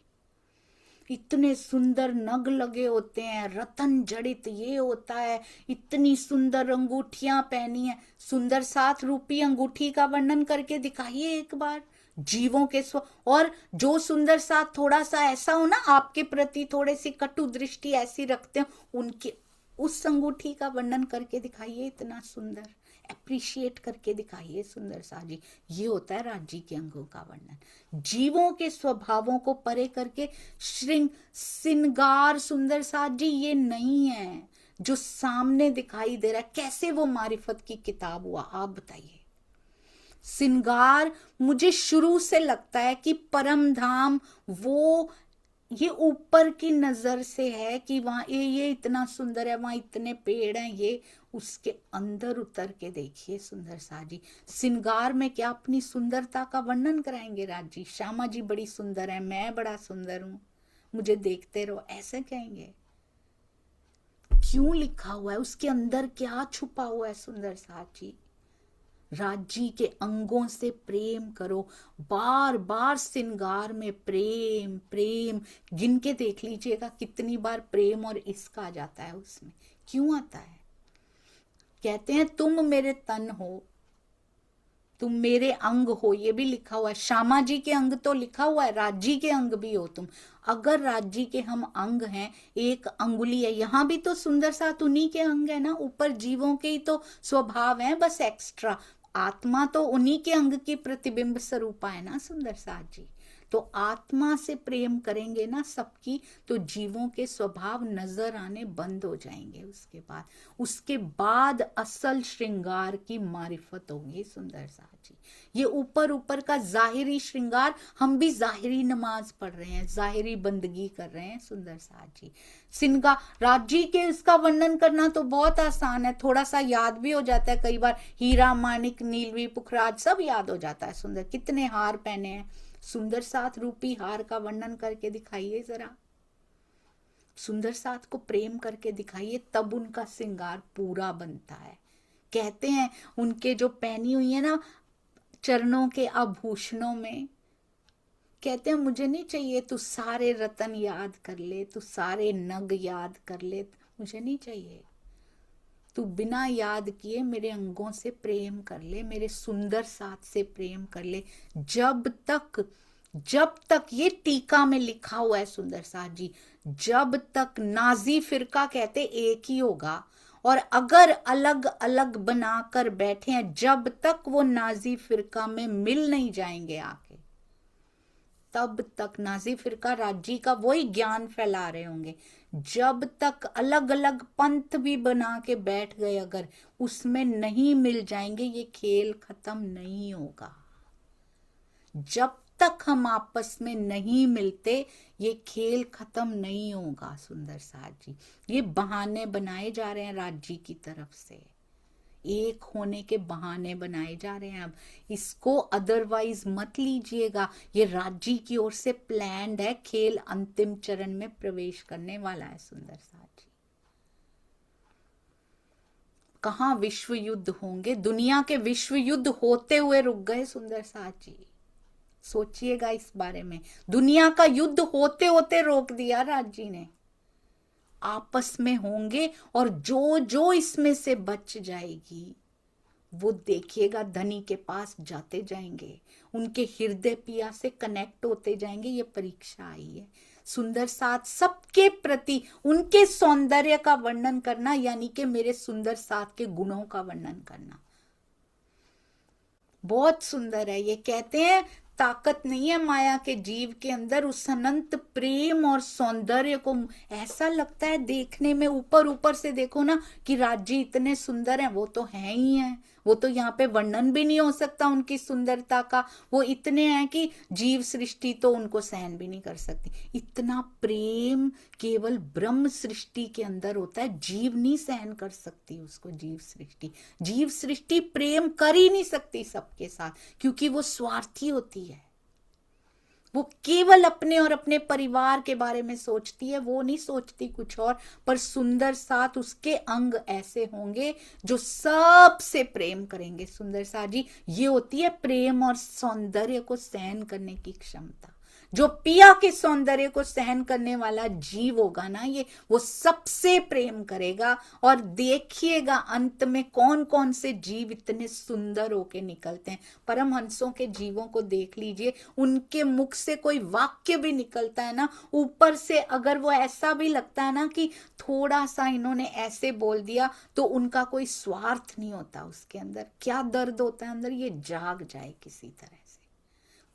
इतने सुंदर नग लगे होते हैं, रतन जड़ित ये होता है, इतनी सुंदर अंगूठियां पहनी है। सुंदर साथ रूपी अंगूठी का वर्णन करके दिखाइए एक बार, जीवों के और जो सुंदर साथ थोड़ा सा ऐसा हो ना, आपके प्रति थोड़े सी कटु दृष्टि ऐसी रखते हो, उनके उस अंगूठी का वर्णन करके दिखाइए, इतना सुंदर अप्रिशिएट करके दिखाइए सुंदर साथ जी। ये होता है राज्य के अंगों का वर्णन, जीवों के स्वभावों को परे करके श्रृंगार सुंदर साथ जी ये नहीं है जो सामने दिखाई दे रहा है। कैसे वो मारिफत की किताब हुआ, आप बताइए। श्रृंगार मुझे शुरू से लगता है कि परम धाम वो ये ऊपर की नजर से है कि वहां ये इतना सुंदर है, वहां इतने पेड़ हैं, ये उसके अंदर उतर के देखिए सुंदर साथ जी। श्रृंगार में क्या अपनी सुंदरता का वर्णन कराएंगे राज जी, श्यामा जी बड़ी सुंदर है, मैं बड़ा सुंदर हूं, मुझे देखते रहो, ऐसे कहेंगे? क्यों लिखा हुआ है, उसके अंदर क्या छुपा हुआ है सुंदर साथ जी। राज्य के अंगों से प्रेम करो, बार बार श्रृंगार में प्रेम प्रेम, गिन के देख लीजिएगा कितनी बार प्रेम और इश्क आ जाता है उसमें। क्यों आता है? कहते हैं तुम मेरे तन हो, तुम मेरे अंग हो, ये भी लिखा हुआ है। श्यामा जी के अंग तो लिखा हुआ है, राज्य के अंग भी हो तुम। अगर राज्य के हम अंग हैं, एक अंगुली है, यहाँ भी तो सुंदर साथ उन्हीं के अंग है ना, ऊपर जीवों के ही तो स्वभाव है बस एक्स्ट्रा, आत्मा तो उन्हीं के अंग की प्रतिबिंब स्वरूपा है ना सुंदर साथ जी। तो आत्मा से प्रेम करेंगे ना सबकी, तो जीवों के स्वभाव नजर आने बंद हो जाएंगे। उसके बाद असल श्रृंगार की मारिफत होगी सुंदर साथ जी। ये ऊपर ऊपर का जाहिरी श्रृंगार, हम भी जाहिरी नमाज पढ़ रहे हैं, जाहिरी बंदगी कर रहे हैं सुंदर साथ जी। सिंगा राज्य के इसका वर्णन करना तो बहुत आसान है, थोड़ा सा याद भी हो जाता है, कई बार हीरा माणिक नीलवी पुखराज सब याद हो जाता है। सुंदर कितने हार पहने हैं, सुंदर साथ रूपी हार का वर्णन करके दिखाइए जरा, सुंदर साथ को प्रेम करके दिखाइए, तब उनका श्रृंगार पूरा बनता है। कहते हैं उनके जो पहनी हुई है ना चरणों के आभूषणों में, कहते हैं मुझे नहीं चाहिए तू सारे रतन याद कर ले, तू सारे नग याद कर ले, मुझे नहीं चाहिए, तू बिना याद किए मेरे अंगों से प्रेम कर ले, मेरे सुंदर साथ से प्रेम कर ले। जब तक ये टीका में लिखा हुआ है सुंदर साथ जी, जब तक नाजी फिरका कहते एक ही होगा, और अगर अलग अलग बनाकर बैठे हैं, जब तक वो नाजी फिरका में मिल नहीं जाएंगे आके, तब तक नाजी फिरका राज्य का वही ज्ञान फैला रहे होंगे। जब तक अलग अलग पंथ भी बना के बैठ गए, अगर उसमें नहीं मिल जाएंगे, ये खेल खत्म नहीं होगा। जब तक हम आपस में नहीं मिलते ये खेल खत्म नहीं होगा। सुंदर साथ जी, ये बहाने बनाए जा रहे हैं राज जी की तरफ से, एक होने के बहाने बनाए जा रहे हैं। अब इसको अदरवाइज मत लीजिएगा, ये राज्य की ओर से प्लान्ड है, खेल अंतिम चरण में प्रवेश करने वाला है। सुंदर साथ जी, कहां विश्व युद्ध होंगे, दुनिया के विश्व युद्ध होते हुए रुक गए। सुंदर साथ जी, सोचिएगा इस बारे में, दुनिया का युद्ध होते होते रोक दिया राज जी ने। आपस में होंगे और जो जो इसमें से बच जाएगी वो देखिएगा धनी के पास जाते जाएंगे, उनके हृदय पिया से कनेक्ट होते जाएंगे। ये परीक्षा आई है। सुंदर साथ सबके प्रति उनके सौंदर्य का वर्णन करना, यानी कि मेरे सुंदर साथ के गुणों का वर्णन करना बहुत सुंदर है। ये कहते हैं ताकत नहीं है माया के जीव के अंदर उस अनंत प्रेम और सौंदर्य को। ऐसा लगता है देखने में, ऊपर ऊपर से देखो ना कि राज्य इतने सुंदर हैं, वो तो हैं ही हैं, वो तो यहाँ पे वर्णन भी नहीं हो सकता उनकी सुंदरता का। वो इतने हैं कि जीव सृष्टि तो उनको सहन भी नहीं कर सकती। इतना प्रेम केवल ब्रह्म सृष्टि के अंदर होता है, जीव नहीं सहन कर सकती उसको। जीव सृष्टि प्रेम कर ही नहीं सकती सबके साथ, क्योंकि वो स्वार्थी होती है। वो केवल अपने और अपने परिवार के बारे में सोचती है, वो नहीं सोचती कुछ और। पर सुंदर साथ उसके अंग ऐसे होंगे जो सबसे प्रेम करेंगे। सुंदर साथ जी, ये होती है प्रेम और सौंदर्य को सहन करने की क्षमता। जो पिया के सौंदर्य को सहन करने वाला जीव होगा ना, ये वो सबसे प्रेम करेगा। और देखिएगा अंत में कौन कौन से जीव इतने सुंदर होके निकलते हैं। परमहंसों के जीवों को देख लीजिए, उनके मुख से कोई वाक्य भी निकलता है ना, ऊपर से अगर वो ऐसा भी लगता है ना कि थोड़ा सा इन्होंने ऐसे बोल दिया, तो उनका कोई स्वार्थ नहीं होता उसके अंदर। क्या दर्द होता है अंदर, ये जाग जाए किसी तरह से।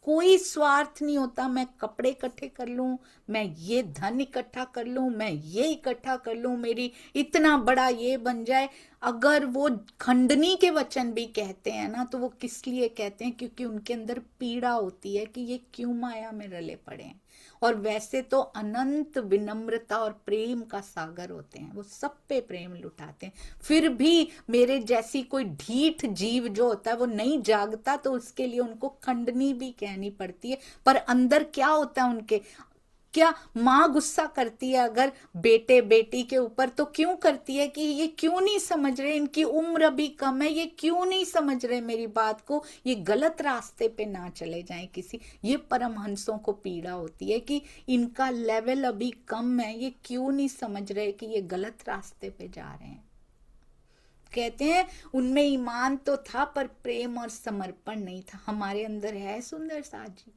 कोई स्वार्थ नहीं होता, मैं कपड़े इकट्ठे कर लूं, मैं ये धन इकट्ठा कर लूं, मैं ये इकट्ठा कर लूं, मेरी इतना बड़ा ये बन जाए। अगर वो खंडनी के वचन भी कहते हैं ना, तो वो किस लिए कहते हैं, क्योंकि उनके अंदर पीड़ा होती है कि ये क्यों माया में रले पड़े हैं। और वैसे तो अनंत विनम्रता और प्रेम का सागर होते हैं, वो सब पे प्रेम लुटाते हैं। फिर भी मेरे जैसी कोई ढीठ जीव जो होता है वो नहीं जागता, तो उसके लिए उनको खंडनी भी कहनी पड़ती है। पर अंदर क्या होता है उनके, क्या माँ गुस्सा करती है अगर बेटे बेटी के ऊपर, तो क्यों करती है कि ये क्यों नहीं समझ रहे, इनकी उम्र अभी कम है, ये क्यों नहीं समझ रहे मेरी बात को, ये गलत रास्ते पे ना चले जाएं किसी। ये परमहंसों को पीड़ा होती है कि इनका लेवल अभी कम है, ये क्यों नहीं समझ रहे कि ये गलत रास्ते पे जा रहे हैं। कहते हैं उनमें ईमान तो था पर प्रेम और समर्पण नहीं था। हमारे अंदर है सुंदर साथ जी,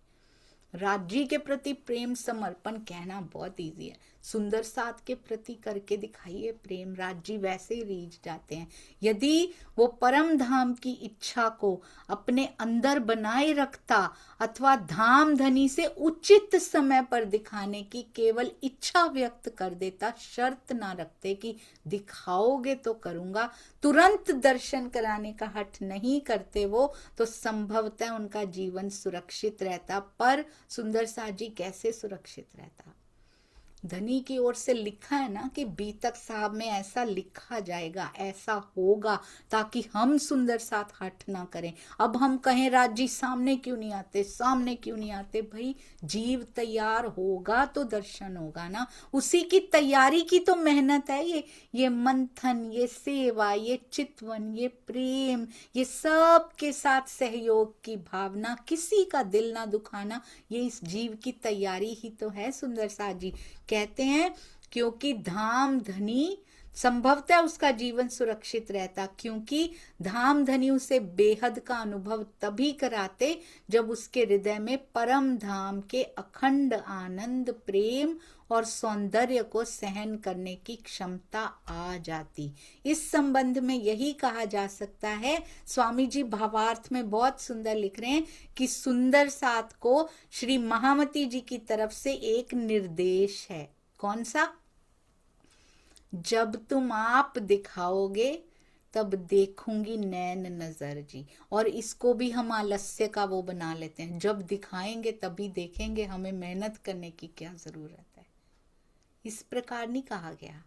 राज्य के प्रति प्रेम समर्पण कहना बहुत इजी है। सुंदर साथ के प्रति करके दिखाइए प्रेम, राज्य वैसे ही रीझ जाते हैं। यदि वो परम धाम की इच्छा को अपने अंदर बनाए रखता, अथवा धाम धनी से उचित समय पर दिखाने की केवल इच्छा व्यक्त कर देता, शर्त ना रखते कि दिखाओगे तो करूंगा, तुरंत दर्शन कराने का हठ नहीं करते वो, तो संभवतः उनका जीवन सुरक्षित रहता। पर सुंदर साथ जी कैसे सुरक्षित रहता? धनी की ओर से लिखा है ना कि बीतक साहब में ऐसा लिखा जाएगा, ऐसा होगा, ताकि हम सुंदर साथ हट ना करें। अब हम कहें राज्य सामने क्यों नहीं आते, सामने क्यों नहीं आते? भाई जीव तैयार होगा तो दर्शन होगा ना, उसी की तैयारी की तो मेहनत है। ये मंथन, ये सेवा, ये चितवन, ये प्रेम, ये सब के साथ सहयोग की भावना, किसी का दिल ना दुखाना, ये इस जीव की तैयारी ही तो है। सुंदर साथ जी कहते हैं क्योंकि धाम धनी संभवतः उसका जीवन सुरक्षित रहता, क्योंकि धाम धनी उसे बेहद का अनुभव तभी कराते जब उसके हृदय में परम धाम के अखंड आनंद, प्रेम और सौंदर्य को सहन करने की क्षमता आ जाती। इस संबंध में यही कहा जा सकता है, स्वामी जी भावार्थ में बहुत सुंदर लिख रहे हैं कि सुंदर साथ को श्री महामती जी की तरफ से एक निर्देश है। कौन सा? जब तुम आप दिखाओगे तब देखूंगी नैन नजर जी। और इसको भी हम आलस्य का वो बना लेते हैं, जब दिखाएंगे तभी देखेंगे, हमें मेहनत करने की क्या जरूरत है। इस प्रकार नहीं कहा गया,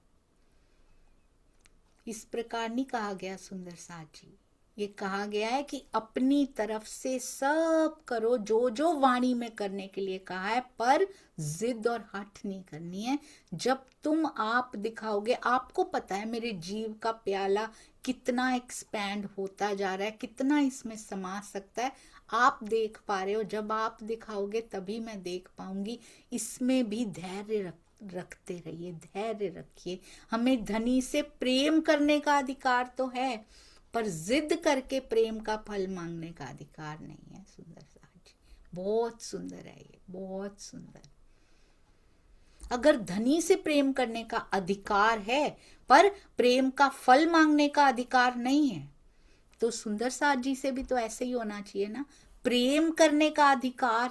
इस प्रकार नहीं कहा गया सुंदर साथ जी। ये कहा गया है कि अपनी तरफ से सब करो जो जो वाणी में करने के लिए कहा है, पर जिद और हठ नहीं करनी है। जब तुम आप दिखाओगे, आपको पता है मेरे जीव का प्याला कितना एक्सपैंड होता जा रहा है, कितना इसमें समा सकता है, आप देख पा रहे हो। जब आप दिखाओगे तभी मैं देख पाऊंगी। इसमें भी धैर्य रखते रहिए, धैर्य रखिए। हमें धनी से प्रेम करने का अधिकार तो है, पर जिद करके प्रेम का फल मांगने का अधिकार नहीं है। सुंदर साहब जी, बहुत सुंदर है ये, बहुत सुंदर। अगर धनी से प्रेम करने का अधिकार है पर प्रेम का फल मांगने का अधिकार नहीं है, तो सुंदर साथ जी से भी तो ऐसे ही होना चाहिए ना। प्रेम करने का अधिकार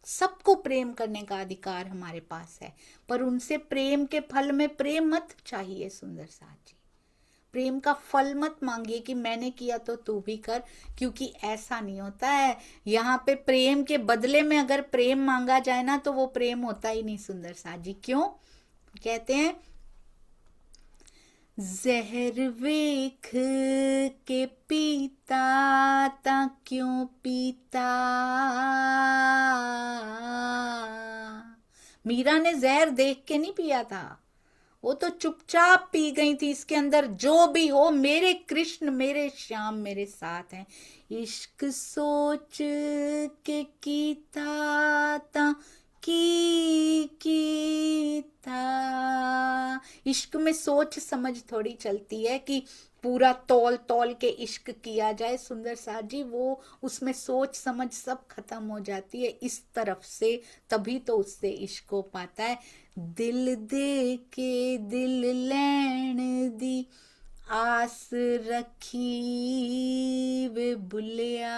सबको प्रेम करने का अधिकार हमारे पास है, पर उनसे प्रेम के फल में प्रेम मत चाहिए। सुंदर साथ जी, प्रेम का फल मत मांगिए कि मैंने किया तो तू भी कर, क्योंकि ऐसा नहीं होता है। यहाँ पे प्रेम के बदले में अगर प्रेम मांगा जाए ना, तो वो प्रेम होता ही नहीं। सुंदर साथ जी क्यों कहते हैं, जहर वेख के पीता ता क्यों पीता। मीरा ने जहर देख के नहीं पिया था, वो तो चुपचाप पी गई थी। इसके अंदर जो भी हो, मेरे कृष्ण मेरे श्याम मेरे साथ हैं। इश्क सोच के कीता ता कीता। इश्क में सोच समझ थोड़ी चलती है कि पूरा तौल तौल के इश्क किया जाए। सुंदर साथ जी, वो उसमें सोच समझ सब खत्म हो जाती है इस तरफ से, तभी तो उससे इश्क हो पाता है। दिल दे के दिल लैण दी आस रखी वे बुलिया।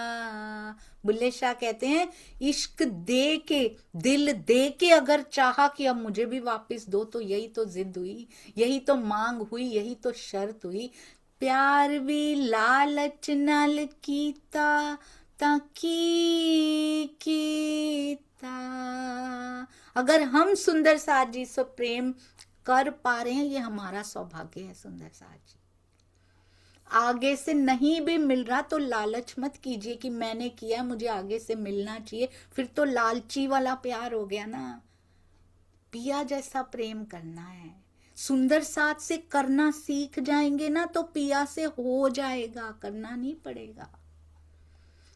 बुल्ले शाह कहते हैं, इश्क दे के, दिल दे के अगर चाहा कि अब मुझे भी वापस दो, तो यही तो जिद हुई, यही तो मांग हुई, यही तो शर्त हुई। प्यार भी लालच नाल कीता ताकि कीता। अगर हम सुंदर साथ जी से प्रेम कर पा रहे हैं, ये हमारा सौभाग्य है। सुंदर साथ जी, आगे से नहीं भी मिल रहा तो लालच मत कीजिए कि मैंने किया, मुझे आगे से मिलना चाहिए, फिर तो लालची वाला प्यार हो गया ना। पिया जैसा प्रेम करना है। सुंदर साथ से करना सीख जाएंगे ना, तो पिया से हो जाएगा, करना नहीं पड़ेगा।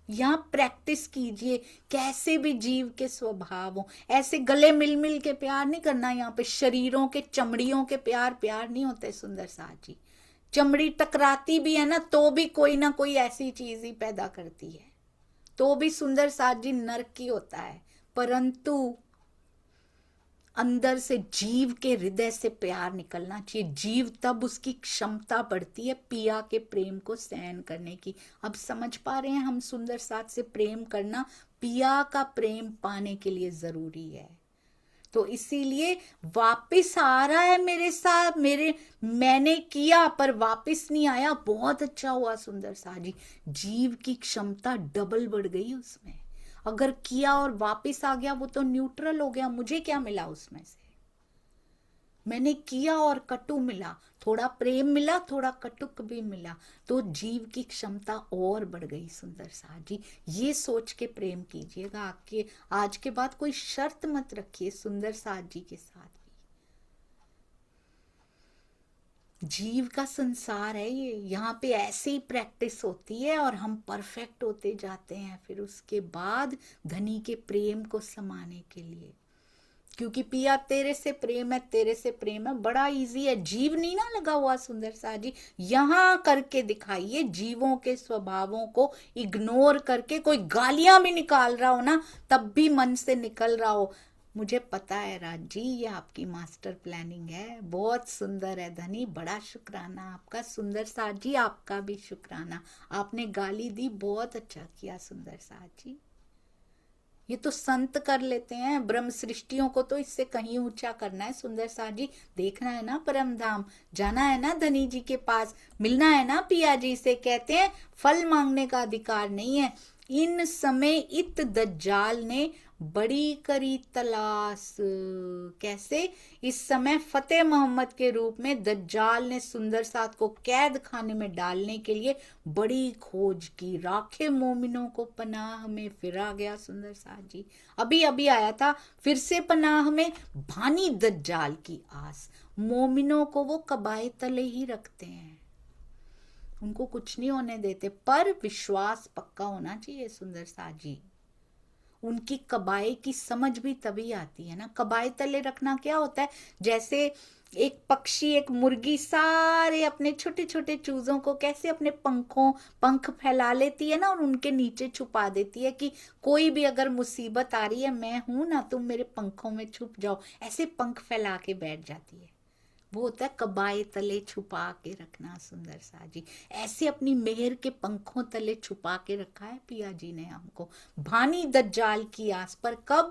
यहाँ प्रैक्टिस कीजिए, कैसे भी जीव के स्वभाव हो, ऐसे गले मिल मिल के प्यार नहीं करना। यहाँ पे शरीरों के, चमड़ियों के प्यार प्यार नहीं होते। सुंदर साथ जी, चमड़ी टकराती भी है ना, तो भी कोई ना कोई ऐसी चीज ही पैदा करती है, तो भी सुंदर साथ जी नरक ही होता है। परंतु अंदर से जीव के हृदय से प्यार निकलना चाहिए। जीव तब उसकी क्षमता बढ़ती है पिया के प्रेम को सहन करने की। अब समझ पा रहे हैं हम, सुंदर साथ से प्रेम करना पिया का प्रेम पाने के लिए जरूरी है। तो इसीलिए वापस आ रहा है मेरे साथ, मैंने किया पर वापस नहीं आया, बहुत अच्छा हुआ सुंदर साथ जी। जीव की क्षमता डबल बढ़ गई उसमें। अगर किया और वापस आ गया, वो तो न्यूट्रल हो गया, मुझे क्या मिला उसमें से। मैंने किया और कटु मिला, थोड़ा प्रेम मिला, थोड़ा कटुक भी मिला, तो जीव की क्षमता और बढ़ गई। सुंदर साथ जी, ये सोच के प्रेम कीजिएगा। आपके आज के बाद कोई शर्त मत रखिए सुंदर साथ जी के साथ भी। जीव का संसार है ये, यहाँ पे ऐसे ही प्रैक्टिस होती है और हम परफेक्ट होते जाते हैं फिर उसके बाद धनी के प्रेम को समाने के लिए। क्योंकि पिया तेरे से प्रेम है, तेरे से प्रेम है, बड़ा इजी है। जीव नहीं ना लगा हुआ सुंदर साथ जी, यहां करके दिखाइए। जीवों के स्वभावों को इग्नोर करके, कोई गालियां भी निकाल रहा हो ना, तब भी मन से निकल रहा हो, मुझे पता है राज जी, ये आपकी मास्टर प्लानिंग है, बहुत सुंदर है धनी, बड़ा शुक्राना आपका। सुंदर साथ जी, आपका भी शुक्राना, आपने गाली दी, बहुत अच्छा किया सुंदर साथ जी। ये तो संत कर लेते हैं, ब्रह्म सृष्टियों को तो इससे कहीं ऊंचा करना है सुंदर सा जी। देखना है ना परम धाम, जाना है ना धनी जी के पास, मिलना है ना पिया जी से। कहते हैं फल मांगने का अधिकार नहीं है। इन समय इत दज्जाल ने बड़ी करी तलाश। कैसे? इस समय फतेह मोहम्मद के रूप में दज्जाल ने सुंदर साथ को कैद खाने में डालने के लिए बड़ी खोज की। राखे मोमिनों को पनाह में फिर आ गया सुंदर साथ जी, अभी अभी आया था फिर से पनाह में। भानी दज्जाल की आस, मोमिनों को वो कबाए तले ही रखते हैं, उनको कुछ नहीं होने देते, पर विश्वास पक्का होना चाहिए सुंदर साथ जी। उनकी कबाए की समझ भी तभी आती है ना। कबाए तले रखना क्या होता है? जैसे एक पक्षी, एक मुर्गी सारे अपने छोटे छोटे चूजों को कैसे अपने पंख फैला लेती है ना, और उनके नीचे छुपा देती है कि कोई भी अगर मुसीबत आ रही है, मैं हूं ना, तुम मेरे पंखों में छुप जाओ, ऐसे पंख फैला के बैठ जाती है। वो होता है कबाए तले छुपा के रखना सुंदर सा जी। ऐसे अपनी मेहर के पंखों तले छुपा के रखा है पिया जी ने हमको। भानी दज्जाल की आस पर, कब?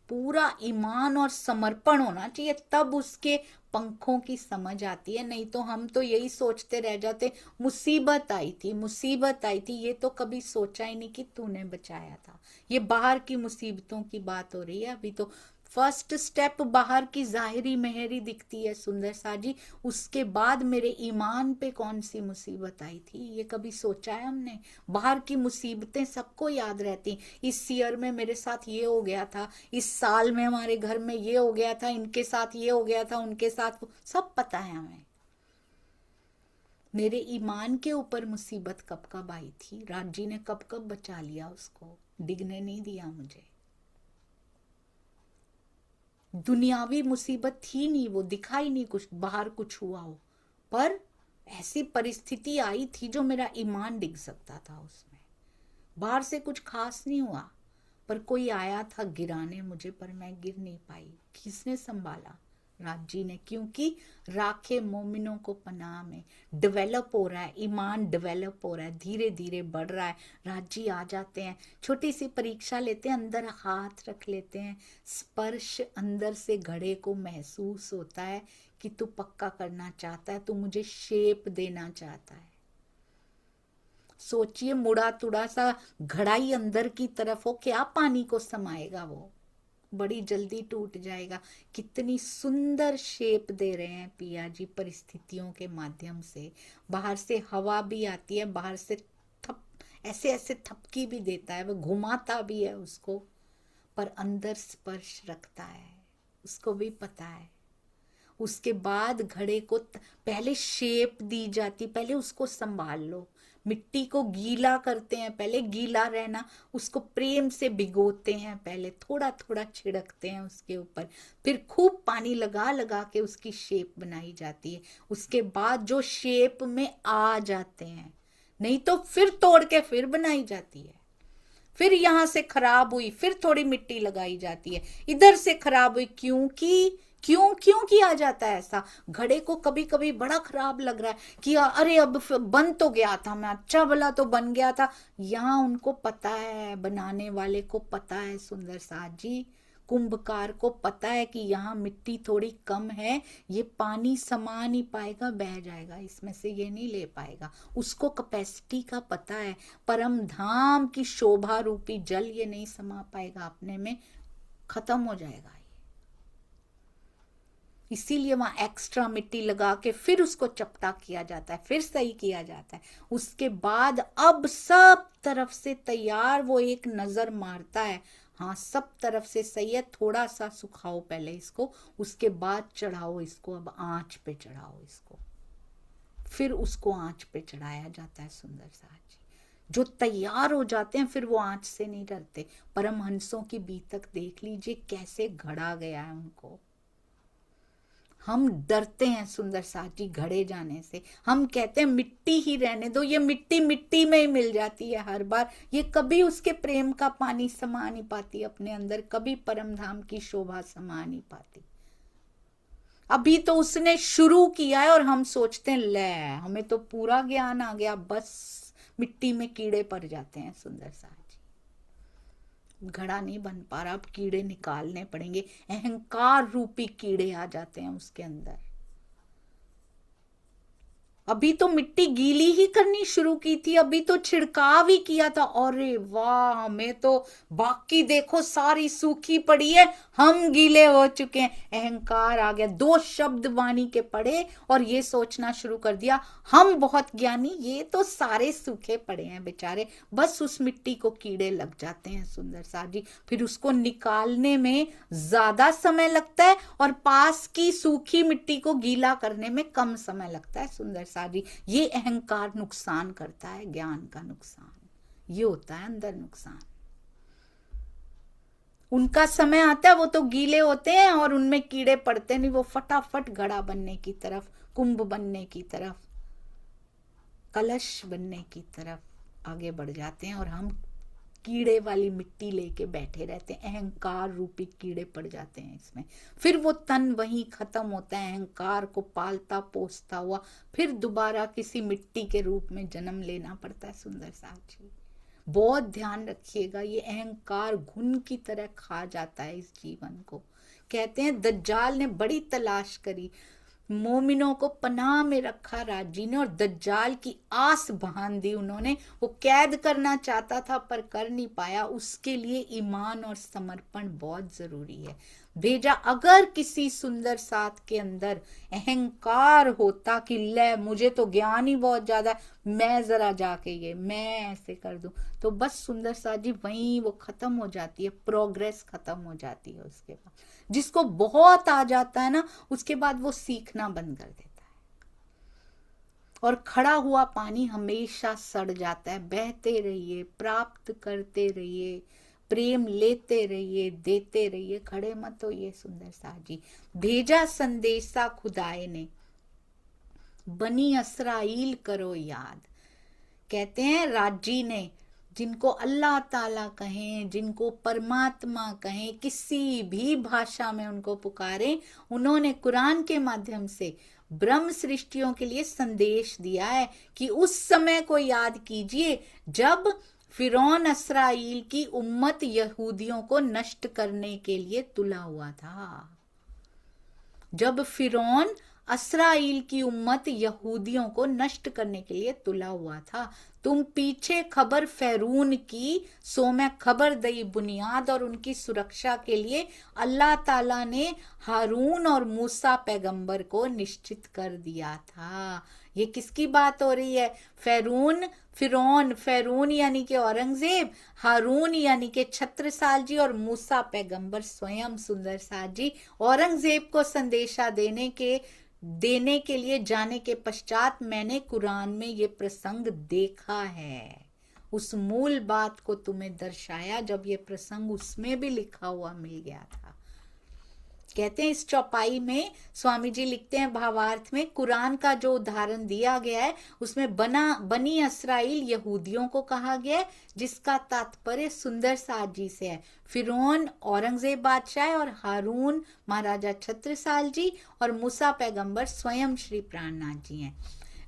पूरा ईमान और समर्पण होना चाहिए, तब उसके पंखों की समझ आती है। नहीं तो हम तो यही सोचते रह जाते, मुसीबत आई थी, मुसीबत आई थी। ये तो कभी सोचा ही नहीं कि तूने बचाया था। ये बाहर की मुसीबतों की बात हो रही है अभी तो। फर्स्ट स्टेप बाहर की जाहिरी मेहरी दिखती है सुंदर सा जी, उसके बाद मेरे ईमान पे कौन सी मुसीबत आई थी, ये कभी सोचा है हमने? बाहर की मुसीबतें सबको याद रहती, इस ईयर में मेरे साथ ये हो गया था, इस साल में हमारे घर में ये हो गया था, इनके साथ ये हो गया था, उनके साथ सब पता है हमें। मेरे ईमान के ऊपर मुसीबत कब कब आई थी, राज जी ने कब कब बचा लिया, उसको डिगने नहीं दिया मुझे। दुनियावी मुसीबत थी नहीं, वो दिखाई नहीं कुछ बाहर कुछ हुआ हो, पर ऐसी परिस्थिति आई थी जो मेरा ईमान डिग सकता था उसमें। बाहर से कुछ खास नहीं हुआ, पर कोई आया था गिराने मुझे, पर मैं गिर नहीं पाई। किसने संभाला? राज जी ने, क्योंकि राखे मोमिनों को पनाह में। डेवलप हो रहा है ईमान, डेवलप हो रहा है, धीरे धीरे बढ़ रहा है। राज जी आ जाते हैं, छोटी सी परीक्षा लेते हैं, अंदर हाथ रख लेते हैं, स्पर्श अंदर से घड़े को महसूस होता है कि तू पक्का करना चाहता है, तू मुझे शेप देना चाहता है। सोचिए मुड़ा तुड़ा सा घड़ा ही अंदर की तरफ हो, क्या पानी को समाएगा? वो बड़ी जल्दी टूट जाएगा। कितनी सुंदर शेप दे रहे हैं पिया जी परिस्थितियों के माध्यम से। बाहर से हवा भी आती है, बाहर से थप ऐसे ऐसे थपकी भी देता है, वो घुमाता भी है उसको, पर अंदर स्पर्श रखता है, उसको भी पता है। उसके बाद घड़े को पहले शेप दी जाती, पहले उसको संभाल लो। मिट्टी को गीला करते हैं, पहले गीला रहना, उसको प्रेम से भिगोते हैं, पहले थोड़ा थोड़ा छिड़कते हैं उसके ऊपर, फिर खूब पानी लगा लगा के उसकी शेप बनाई जाती है। उसके बाद जो शेप में आ जाते हैं, नहीं तो फिर तोड़ के फिर बनाई जाती है। फिर यहां से खराब हुई, फिर थोड़ी मिट्टी लगाई जाती है, इधर से खराब हुई, क्योंकि क्यों क्यों किया जाता है ऐसा? घड़े को कभी कभी बड़ा खराब लग रहा है कि अरे अब बन तो गया था, मैं अच्छा भला तो बन गया था। यहाँ उनको पता है, बनाने वाले को पता है सुंदर साथ जी, कुंभकार को पता है कि यहाँ मिट्टी थोड़ी कम है, ये पानी समा नहीं पाएगा, बह जाएगा इसमें से, ये नहीं ले पाएगा। उसको कैपेसिटी का पता है। परम धाम की शोभा रूपी जल ये नहीं समा पाएगा अपने में, खत्म हो जाएगा। इसीलिए वहां एक्स्ट्रा मिट्टी लगा के फिर उसको चपटा किया जाता है, फिर सही किया जाता है। उसके बाद अब सब तरफ से तैयार, वो एक नजर मारता है, हाँ सब तरफ से सही है, थोड़ा सा सुखाओ पहले इसको, उसके बाद चढ़ाओ इसको, अब आंच पे चढ़ाओ इसको। फिर उसको आंच पे चढ़ाया जाता है सुंदर साथ जी। जो तैयार हो जाते हैं फिर वो आंच से नहीं डरते। परमहंसों की बीतक देख लीजिए, कैसे घड़ा गया है उनको। हम डरते हैं सुंदर साथ जी घड़े जाने से, हम कहते हैं मिट्टी ही रहने दो, ये मिट्टी मिट्टी में ही मिल जाती है हर बार, ये कभी उसके प्रेम का पानी समा नहीं पाती अपने अंदर, कभी परम धाम की शोभा समा नहीं पाती। अभी तो उसने शुरू किया है और हम सोचते हैं ले हमें तो पूरा ज्ञान आ गया, बस मिट्टी में कीड़े पड़ जाते हैं सुंदर साथ जी। घड़ा नहीं बन पा रहा, अब कीड़े निकालने पड़ेंगे। अहंकार रूपी कीड़े आ जाते हैं उसके अंदर। अभी तो मिट्टी गीली ही करनी शुरू की थी, अभी तो छिड़काव ही किया था, अरे वाह हमें तो बाकी देखो सारी सूखी पड़ी है, हम गीले हो चुके हैं। अहंकार आ गया, दो शब्द वाणी के पढ़े और ये सोचना शुरू कर दिया हम बहुत ज्ञानी, ये तो सारे सूखे पड़े हैं बेचारे। बस उस मिट्टी को कीड़े लग जाते हैं सुंदर सा जी। फिर उसको निकालने में ज्यादा समय लगता है और पास की सूखी मिट्टी को गीला करने में कम समय लगता है सुंदर सा जी। ये अहंकार नुकसान करता है, ज्ञान का नुकसान ये होता है, अंदर नुकसान। उनका समय आता है, वो तो गीले होते हैं और उनमें कीड़े पड़ते नहीं, वो फटाफट घड़ा बनने की तरफ, कुंभ बनने की तरफ, कलश बनने की तरफ आगे बढ़ जाते हैं और हम कीड़े वाली मिट्टी लेके बैठे रहते हैं। अहंकार रूपी कीड़े पड़ जाते हैं इसमें। फिर वो तन वहीं खत्म होता है, अहंकार को पालता पोसता हुआ फिर दोबारा किसी मिट्टी के रूप में जन्म लेना पड़ता है सुंदर साथ जी। बहुत ध्यान रखिएगा, ये अहंकार घुन की तरह खा जाता है इस जीवन को। कहते हैं दज्जाल ने बड़ी तलाश करी, मोमिनों को पनाह में रखा राजी ने और दज्जाल की आस बांध दी उन्होंने। वो कैद करना चाहता था पर कर नहीं पाया। उसके लिए ईमान और समर्पण बहुत जरूरी है। भेजा अगर किसी सुंदर साथ के अंदर अहंकार होता कि ले मुझे तो ज्ञान ही बहुत ज्यादा, मैं जरा जाके ये मैं ऐसे कर दूं, तो बस सुंदर साथ जी वहीं वो खत्म हो जाती है, प्रोग्रेस खत्म हो जाती है। उसके बाद जिसको बहुत आ जाता है ना, उसके बाद वो सीखना बंद कर देता है और खड़ा हुआ पानी हमेशा सड़ जाता है। बहते रहिए, प्राप्त करते रहिए, प्रेम लेते रहिए, देते रहिए, खड़े मत होइए सुंदर सा जी। भेजा संदेशा खुदाए ने, बनी इसराइल करो याद। कहते हैं राजी ने, जिनको अल्लाह ताला कहें, जिनको परमात्मा कहें, किसी भी भाषा में उनको पुकारें, उन्होंने कुरान के माध्यम से ब्रह्म सृष्टियों के लिए संदेश दिया है कि उस समय को याद कीजिए जब फिरौन इसराइल की उम्मत यहूदियों को नष्ट करने के लिए तुला हुआ था। जब फिरौन इसराइल की उम्मत यहूदियों को नष्ट करने के लिए तुला हुआ था, तुम पीछे खबर फैरून की, सो मैं खबर दई बुनियाद। और उनकी सुरक्षा के लिए अल्लाह ताला ने हारून और मूसा पैगंबर को निश्चित कर दिया था। ये किसकी बात हो रही है? फैरून, फिरौन, फैरून यानी कि औरंगजेब, हारून यानी कि छत्रसाल जी और मूसा पैगंबर स्वयं सुंदर साथ जी। औरंगजेब को संदेशा देने के लिए जाने के पश्चात मैंने कुरान में ये प्रसंग देखा है। उस मूल बात को तुम्हें दर्शाया जब ये प्रसंग उसमें भी लिखा हुआ मिल गया था। कहते हैं इस चौपाई में स्वामी जी लिखते हैं भावार्थ में, कुरान का जो उदाहरण दिया गया है उसमें बनी इसराइल यहूदियों को कहा गया है, जिसका तात्पर्य सुंदर साथ जी से है। फिरौन औरंगजेब बादशाह और हारून महाराजा छत्रसाल जी और मूसा पैगंबर स्वयं श्री प्राणनाथ जी हैं।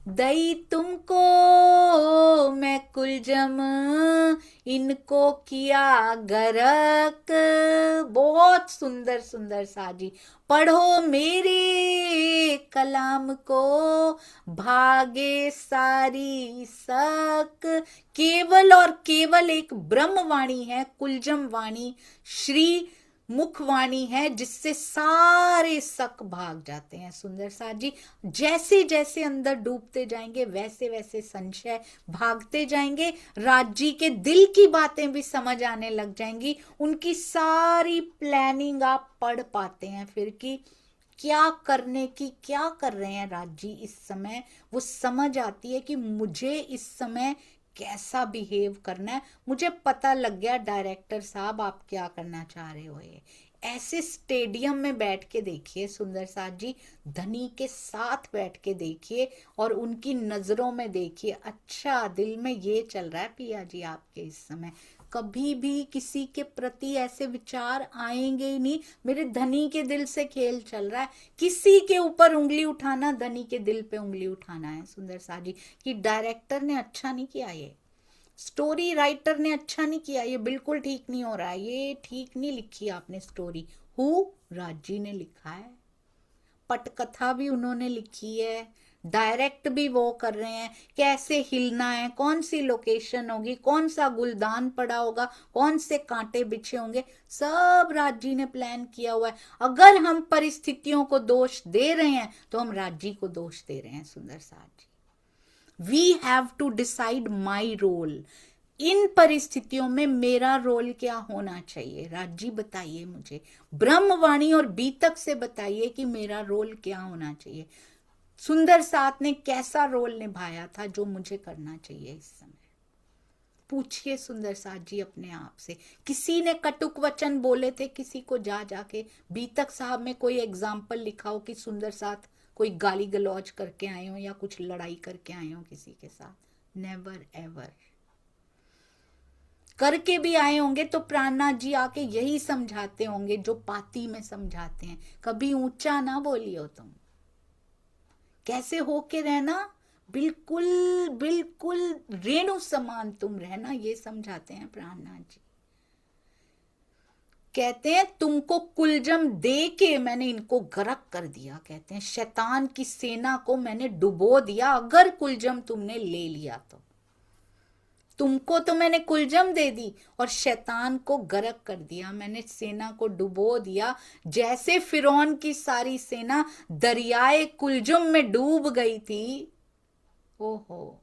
दई तुमको मैं कुलजम, इनको किया गरक। बहुत सुंदर सुंदर साजी, पढ़ो मेरे कलाम को, भागे सारी सक। केवल और केवल एक ब्रह्म वाणी है, कुलजम वाणी, श्री मुखवाणी है, जिससे सारे शक भाग जाते हैं सुंदर साथ जी। जैसे जैसे अंदर डूबते जाएंगे वैसे वैसे संशय भागते जाएंगे। राज्य के दिल की बातें भी समझ आने लग जाएंगी। उनकी सारी प्लानिंग आप पढ़ पाते हैं फिर कि क्या करने की, क्या कर रहे हैं राज्य इस समय। वो समझ आती है कि मुझे इस समय कैसा बिहेव करना है। मुझे पता लग गया डायरेक्टर साहब आप क्या करना चाह रहे हो। ये ऐसे स्टेडियम में बैठ के देखिए सुंदर साथ जी, धनी के साथ बैठ के देखिए और उनकी नजरों में देखिए, अच्छा दिल में ये चल रहा है पिया जी आपके इस समय। कभी भी किसी के प्रति ऐसे विचार आएंगे ही नहीं, मेरे धनी के दिल से खेल चल रहा है। किसी के ऊपर उंगली उठाना, धनी के दिल पे उंगली उठाना है सुंदर साथ जी, कि डायरेक्टर ने अच्छा नहीं किया, ये स्टोरी राइटर ने अच्छा नहीं किया, ये बिल्कुल ठीक नहीं हो रहा है, ये ठीक नहीं लिखी आपने स्टोरी। राज जी ने लिखा है, पटकथा भी उन्होंने लिखी है, डायरेक्ट भी वो कर रहे हैं, कैसे हिलना है, कौन सी लोकेशन होगी, कौन सा गुलदान पड़ा होगा, कौन से कांटे बिछे होंगे, सब राज जी ने प्लान किया हुआ है। अगर हम परिस्थितियों को दोष दे रहे हैं तो हम राज जी को दोष दे रहे हैं। Sundar Sath ji, we have to decide my role. इन परिस्थितियों में मेरा रोल क्या होना चाहिए, राज जी बताइए मुझे, ब्रह्मवाणी और बीतक से बताइए कि मेरा रोल क्या होना चाहिए। सुंदर साथ ने कैसा रोल निभाया था जो मुझे करना चाहिए इस समय? पूछिए सुंदर साथ जी अपने आप से। किसी ने कटुक वचन बोले थे किसी को, जा जाके बीतक साहब में कोई एग्जाम्पल लिखा हो कि सुंदर साथ कोई गाली गलौज करके आए हो या कुछ लड़ाई करके आए हो किसी के साथ? Never ever. करके भी आए होंगे तो प्राणनाथ जी आके यही समझाते होंगे जो पाती में समझाते हैं, कभी ऊंचा ना बोलियो तुम, कैसे होके रहना, बिल्कुल बिल्कुल रेणु समान तुम रहना, ये समझाते हैं प्राणनाथ जी। कहते हैं तुमको कुलजम दे के मैंने इनको गर्क कर दिया, कहते हैं शैतान की सेना को मैंने डुबो दिया, अगर कुलजम तुमने ले लिया तो। तुमको तो मैंने कुलजम दे दी और शैतान को गर्क कर दिया, मैंने सेना को डुबो दिया, जैसे फिरौन की सारी सेना दरियाए कुलजुम में डूब गई थी। ओहो,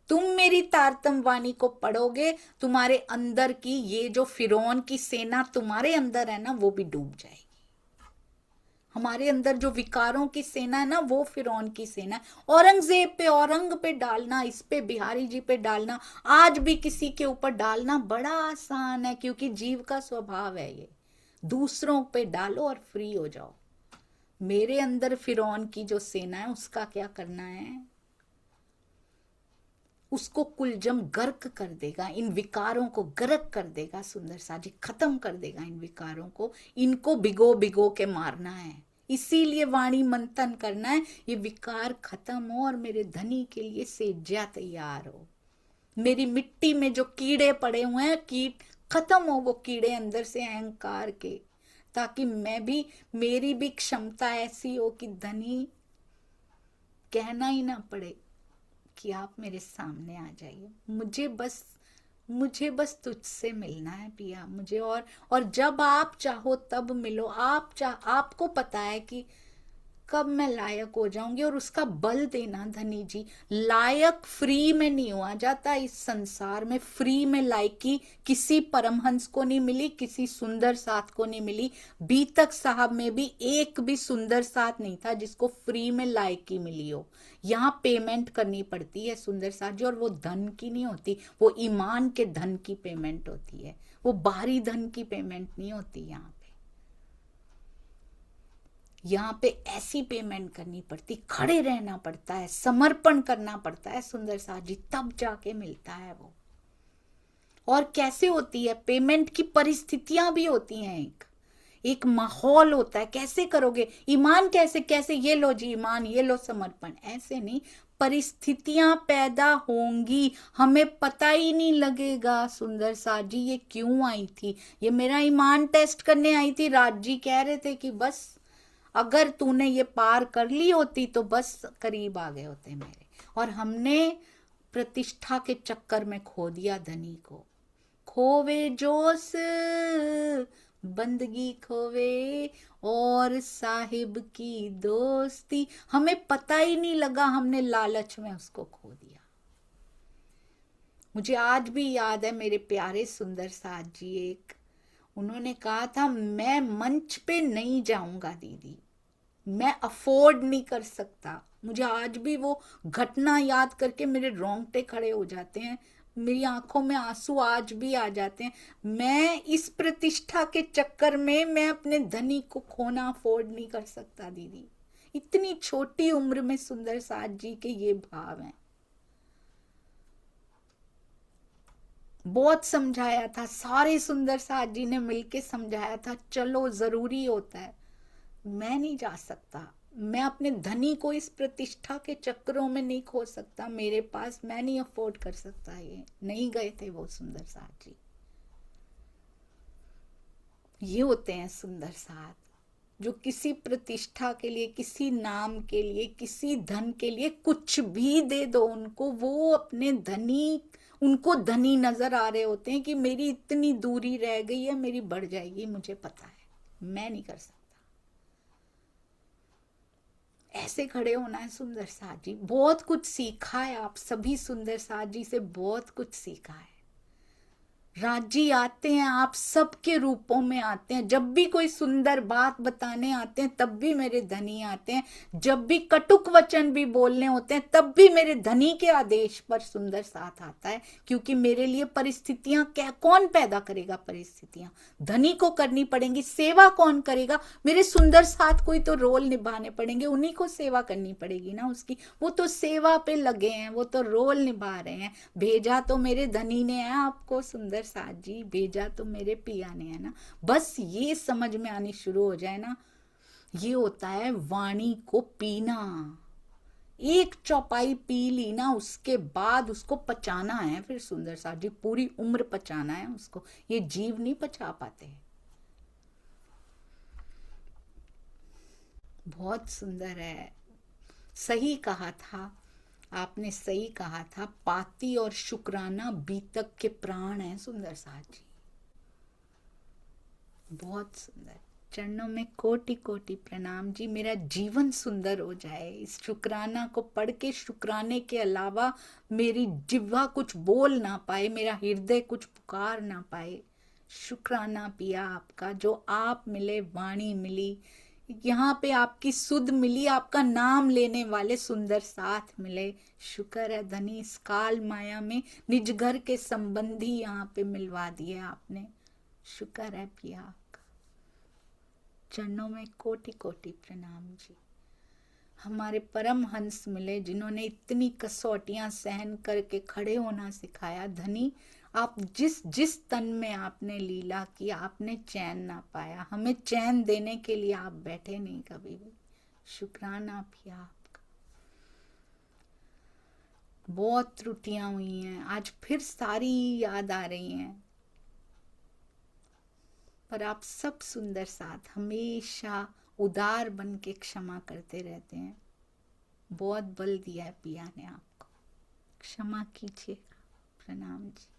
तुम मेरी तारतम वाणी को पढ़ोगे, तुम्हारे अंदर की ये जो फिरौन की सेना तुम्हारे अंदर है ना, वो भी डूब जाएगी। हमारे अंदर जो विकारों की सेना है ना, वो फिरौन की सेना है। औरंगजेब पे, औरंग पे डालना, इस पे बिहारी जी पे डालना, आज भी किसी के ऊपर डालना बड़ा आसान है, क्योंकि जीव का स्वभाव है ये। दूसरों पे डालो और फ्री हो जाओ। मेरे अंदर फिरौन की जो सेना है उसका क्या करना है? उसको कुलजम गर्क कर देगा, इन विकारों को गर्क कर देगा, सुंदर सा जी खत्म कर देगा इन विकारों को, इनको भिगो भिगो के मारना है। इसीलिए वाणी मंथन करना है, ये विकार खत्म हो और मेरे धनी के लिए सेज्या तैयार हो। मेरी मिट्टी में जो कीड़े पड़े हुए हैं, कीट खत्म हो, वो कीड़े अंदर से अहंकार के, ताकि मैं भी, मेरी भी क्षमता ऐसी हो कि धनी कहना ही ना पड़े कि आप मेरे सामने आ जाइए, मुझे बस तुझसे मिलना है पिया, मुझे और जब आप चाहो तब मिलो। आपको पता है कि कब मैं लायक हो जाऊंगी, और उसका बल देना धनी जी। लायक फ्री में नहीं हुआ जाता इस संसार में, फ्री में लायकी किसी परमहंस को नहीं मिली, किसी सुंदर साथ को नहीं मिली। बीतक साहब में भी एक भी सुंदर साथ नहीं था जिसको फ्री में लायकी मिली हो। यहाँ पेमेंट करनी पड़ती है सुंदर साथ जी, और वो धन की नहीं होती, वो ईमान के धन की पेमेंट होती है, वो बाहरी धन की पेमेंट नहीं होती। यहाँ पे ऐसी पेमेंट करनी पड़ती, खड़े रहना पड़ता है, समर्पण करना पड़ता है सुंदर साथ जी, तब जाके मिलता है वो। और कैसे होती है पेमेंट की? परिस्थितियां भी होती हैं, एक माहौल होता है, कैसे करोगे ईमान, कैसे ये लो जी ईमान, ये लो समर्पण, ऐसे नहीं। परिस्थितियां पैदा होंगी, हमें पता ही नहीं लगेगा सुंदर साथ जी ये क्यों आई थी। ये मेरा ईमान टेस्ट करने आई थी, राज जी कह रहे थे कि बस अगर तूने ये पार कर ली होती तो बस करीब आ गए होते मेरे, और हमने प्रतिष्ठा के चक्कर में खो दिया धनी को। खोवे जोश बंदगी खोवे और साहिब की दोस्ती, हमें पता ही नहीं लगा, हमने लालच में उसको खो दिया। मुझे आज भी याद है मेरे प्यारे सुंदर साथ जी, एक उन्होंने कहा था मैं मंच पे नहीं जाऊंगा दीदी, मैं अफोर्ड नहीं कर सकता। मुझे आज भी वो घटना याद करके मेरे रोंगटे खड़े हो जाते हैं, मेरी आंखों में आंसू आज भी आ जाते हैं। मैं इस प्रतिष्ठा के चक्कर में मैं अपने धनी को खोना अफोर्ड नहीं कर सकता दीदी। इतनी छोटी उम्र में सुंदर साथ जी के ये भाव हैं। बहुत समझाया था, सारे सुंदर साथ जी ने मिलके समझाया था, चलो जरूरी होता है, मैं नहीं जा सकता, मैं अपने धनी को इस प्रतिष्ठा के चक्रों में नहीं खो सकता, मेरे पास, मैं नहीं अफोर्ड कर सकता। ये नहीं गए थे वो सुंदर साथ जी। ये होते हैं सुंदर साथ, जो किसी प्रतिष्ठा के लिए, किसी नाम के लिए, किसी धन के लिए कुछ भी दे दो उनको, वो अपने धनी, उनको धनी नजर आ रहे होते हैं कि मेरी इतनी दूरी रह गई है, मेरी बढ़ जाएगी, मुझे पता है, मैं नहीं कर सकता। ऐसे खड़े होना है सुंदर साथ जी। बहुत कुछ सीखा है आप सभी सुंदर साथ जी से, बहुत कुछ सीखा है। राजी आते हैं, आप सबके रूपों में आते हैं। जब भी कोई सुंदर बात बताने आते हैं तब भी मेरे धनी आते हैं। जब भी कटुक वचन भी बोलने होते हैं तब भी मेरे धनी के आदेश पर सुंदर साथ आता है, क्योंकि मेरे लिए परिस्थितियां क्या, कौन पैदा करेगा परिस्थितियां, धनी को करनी पड़ेंगी। सेवा कौन करेगा, मेरे सुंदर साथ को ही तो रोल निभाने पड़ेंगे, उन्हीं को सेवा करनी पड़ेगी ना उसकी। वो तो सेवा पे लगे हैं, वो तो रोल निभा रहे हैं। भेजा तो मेरे धनी ने है आपको सुंदर साथ जी, भेजा तो मेरे पिया ने है ना। बस ये समझ में आनी शुरू हो जाए ना, ये होता है वाणी को पीना। एक चौपाई पी ली ना, उसके बाद उसको पचाना है फिर सुंदर साथ जी, पूरी उम्र पचाना है उसको। ये जीव नहीं पचा पाते। बहुत सुंदर है, सही कहा था आपने, सही कहा था। पाती और शुक्राना बीतक के प्राण है सुंदर साथ जी। बहुत सुंदर। चरणों में कोटि कोटि प्रणाम जी। मेरा जीवन सुंदर हो जाए, इस शुक्राना को पढ़ के, शुक्राने के अलावा मेरी जिह्वा कुछ बोल ना पाए, मेरा हृदय कुछ पुकार ना पाए। शुक्राना पिया आपका, जो आप मिले, वाणी मिली, यहाँ पे आपकी सुध मिली, आपका नाम लेने वाले सुंदर साथ मिले। शुक्र है धनी, इस काल माया में निज घर के संबंधी यहाँ पे मिलवा दिए आपने। शुक्र है पिया आपका। चरणों में कोटि कोटि प्रणाम जी। हमारे परम हंस मिले, जिन्होंने इतनी कसौटियां सहन करके खड़े होना सिखाया। धनी, आप जिस जिस तन में आपने लीला की, आपने चैन ना पाया, हमें चैन देने के लिए आप बैठे नहीं कभी भी। शुक्राना भी आपका। बहुत त्रुटियां हुई हैं, आज फिर सारी याद आ रही हैं, पर आप सब सुंदर साथ हमेशा उदार बन के क्षमा करते रहते हैं। बहुत बल दिया है पिया ने आपको, क्षमा कीजिएगा। प्रणाम जी।